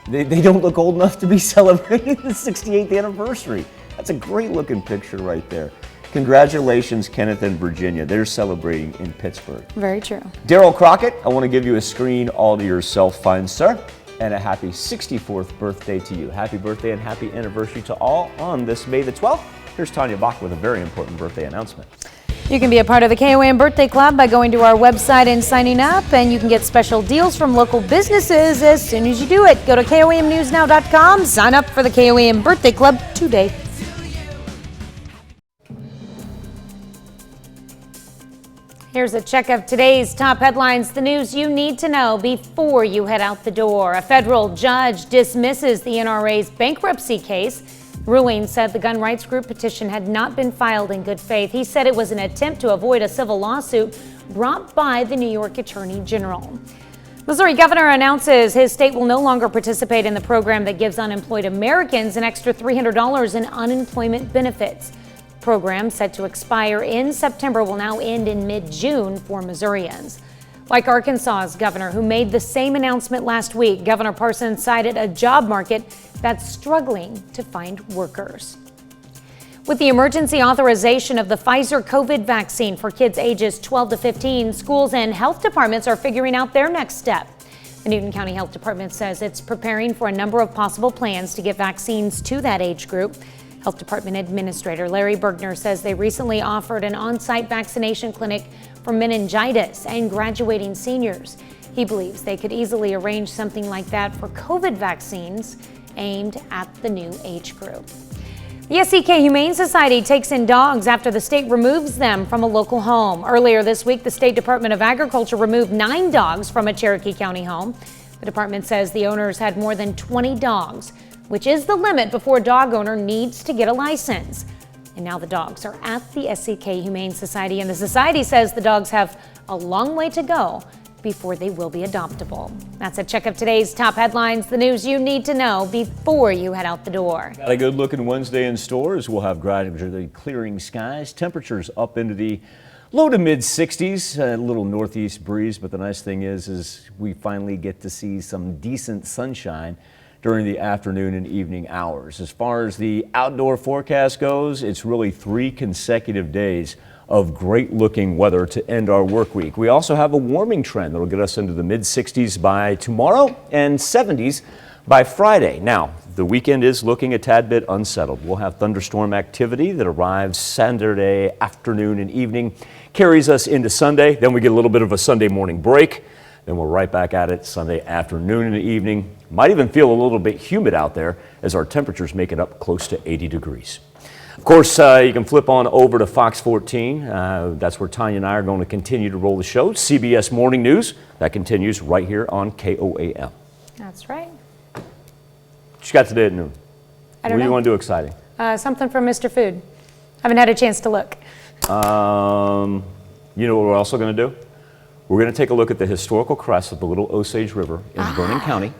they don't look old enough to be celebrating the 68th anniversary. That's a great looking picture right there. Congratulations, Kenneth and Virginia. They're celebrating in Pittsburgh. Very true. Daryl Crockett, I want to give you a screen all to yourself, fine sir, and a happy 64th birthday to you. Happy birthday and happy anniversary to all on this May the 12th. Here's Tanya Bach with a very important birthday announcement. You can be a part of the KOAM Birthday Club by going to our website and signing up, and you can get special deals from local businesses as soon as you do it. Go to KOAMnewsnow.com, sign up for the KOAM Birthday Club today. Here's a check of today's top headlines, the news you need to know before you head out the door. A federal judge dismisses the NRA's bankruptcy case. Ruling said the gun rights group petition had not been filed in good faith. He said it was an attempt to avoid a civil lawsuit brought by the New York Attorney General. Missouri governor announces his state will no longer participate in the program that gives unemployed Americans an extra $300 in unemployment benefits. The program, set to expire in September, will now end in mid-June for Missourians. Like Arkansas's governor, who made the same announcement last week, Governor Parson cited a job market that's struggling to find workers. With the emergency authorization of the Pfizer COVID vaccine for kids ages 12 to 15, schools and health departments are figuring out their next step. The Newton County Health Department says it's preparing for a number of possible plans to get vaccines to that age group. Health Department Administrator Larry Bergner says they recently offered an on-site vaccination clinic for meningitis and graduating seniors. He believes they could easily arrange something like that for COVID vaccines aimed at the new age group. The SEK Humane Society takes in dogs after the state removes them from a local home. Earlier this week, the State Department of Agriculture removed 9 dogs from a Cherokee County home. The department says the owners had more than 20 dogs, which is the limit before a dog owner needs to get a license. And now the dogs are at the SEK Humane Society, and the society says the dogs have a long way to go before they will be adoptable. That's a check of today's top headlines, the news you need to know before you head out the door. Got a good looking Wednesday in stores. We'll have gradually clearing skies, temperatures up into the low to mid 60s, a little northeast breeze, but the nice thing is we finally get to see some decent sunshine during the afternoon and evening hours. As far as the outdoor forecast goes, it's really 3 consecutive days of great looking weather to end our work week. We also have a warming trend that'll get us into the mid 60s by tomorrow and 70s by Friday. Now, the weekend is looking a tad bit unsettled. We'll have thunderstorm activity that arrives Saturday afternoon and evening, carries us into Sunday. Then we get a little bit of a Sunday morning break. Then we're right back at it Sunday afternoon and evening. Might even feel a little bit humid out there as our temperatures make it up close to 80 degrees. Of course, you can flip on over to Fox 14. That's where Tanya and I are going to continue to roll the show. CBS Morning News, that continues right here on KOAM. That's right. What you got today at noon? I don't know. What do you want to do exciting? Something from Mr. Food. Haven't had a chance to look. You know what we're also going to do? We're going to take a look at the historical crest of the Little Osage River in Vernon County,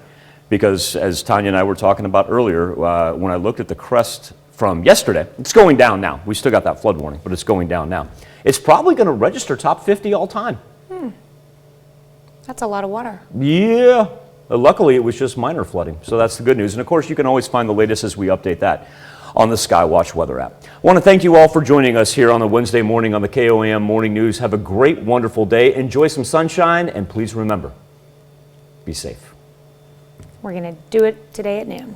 because as Tanya and I were talking about earlier, when I looked at the crest from yesterday, it's going down now. We still got that flood warning, but it's going down now. It's probably going to register top 50 all time. That's a lot of water. Yeah. Luckily, it was just minor flooding, so that's the good news. And of course, you can always find the latest as we update that on the Skywatch weather app. I want to thank you all for joining us here on a Wednesday morning on the KOAM Morning News. Have a great, wonderful day. Enjoy some sunshine, and please remember, be safe. We're going to do it today at noon.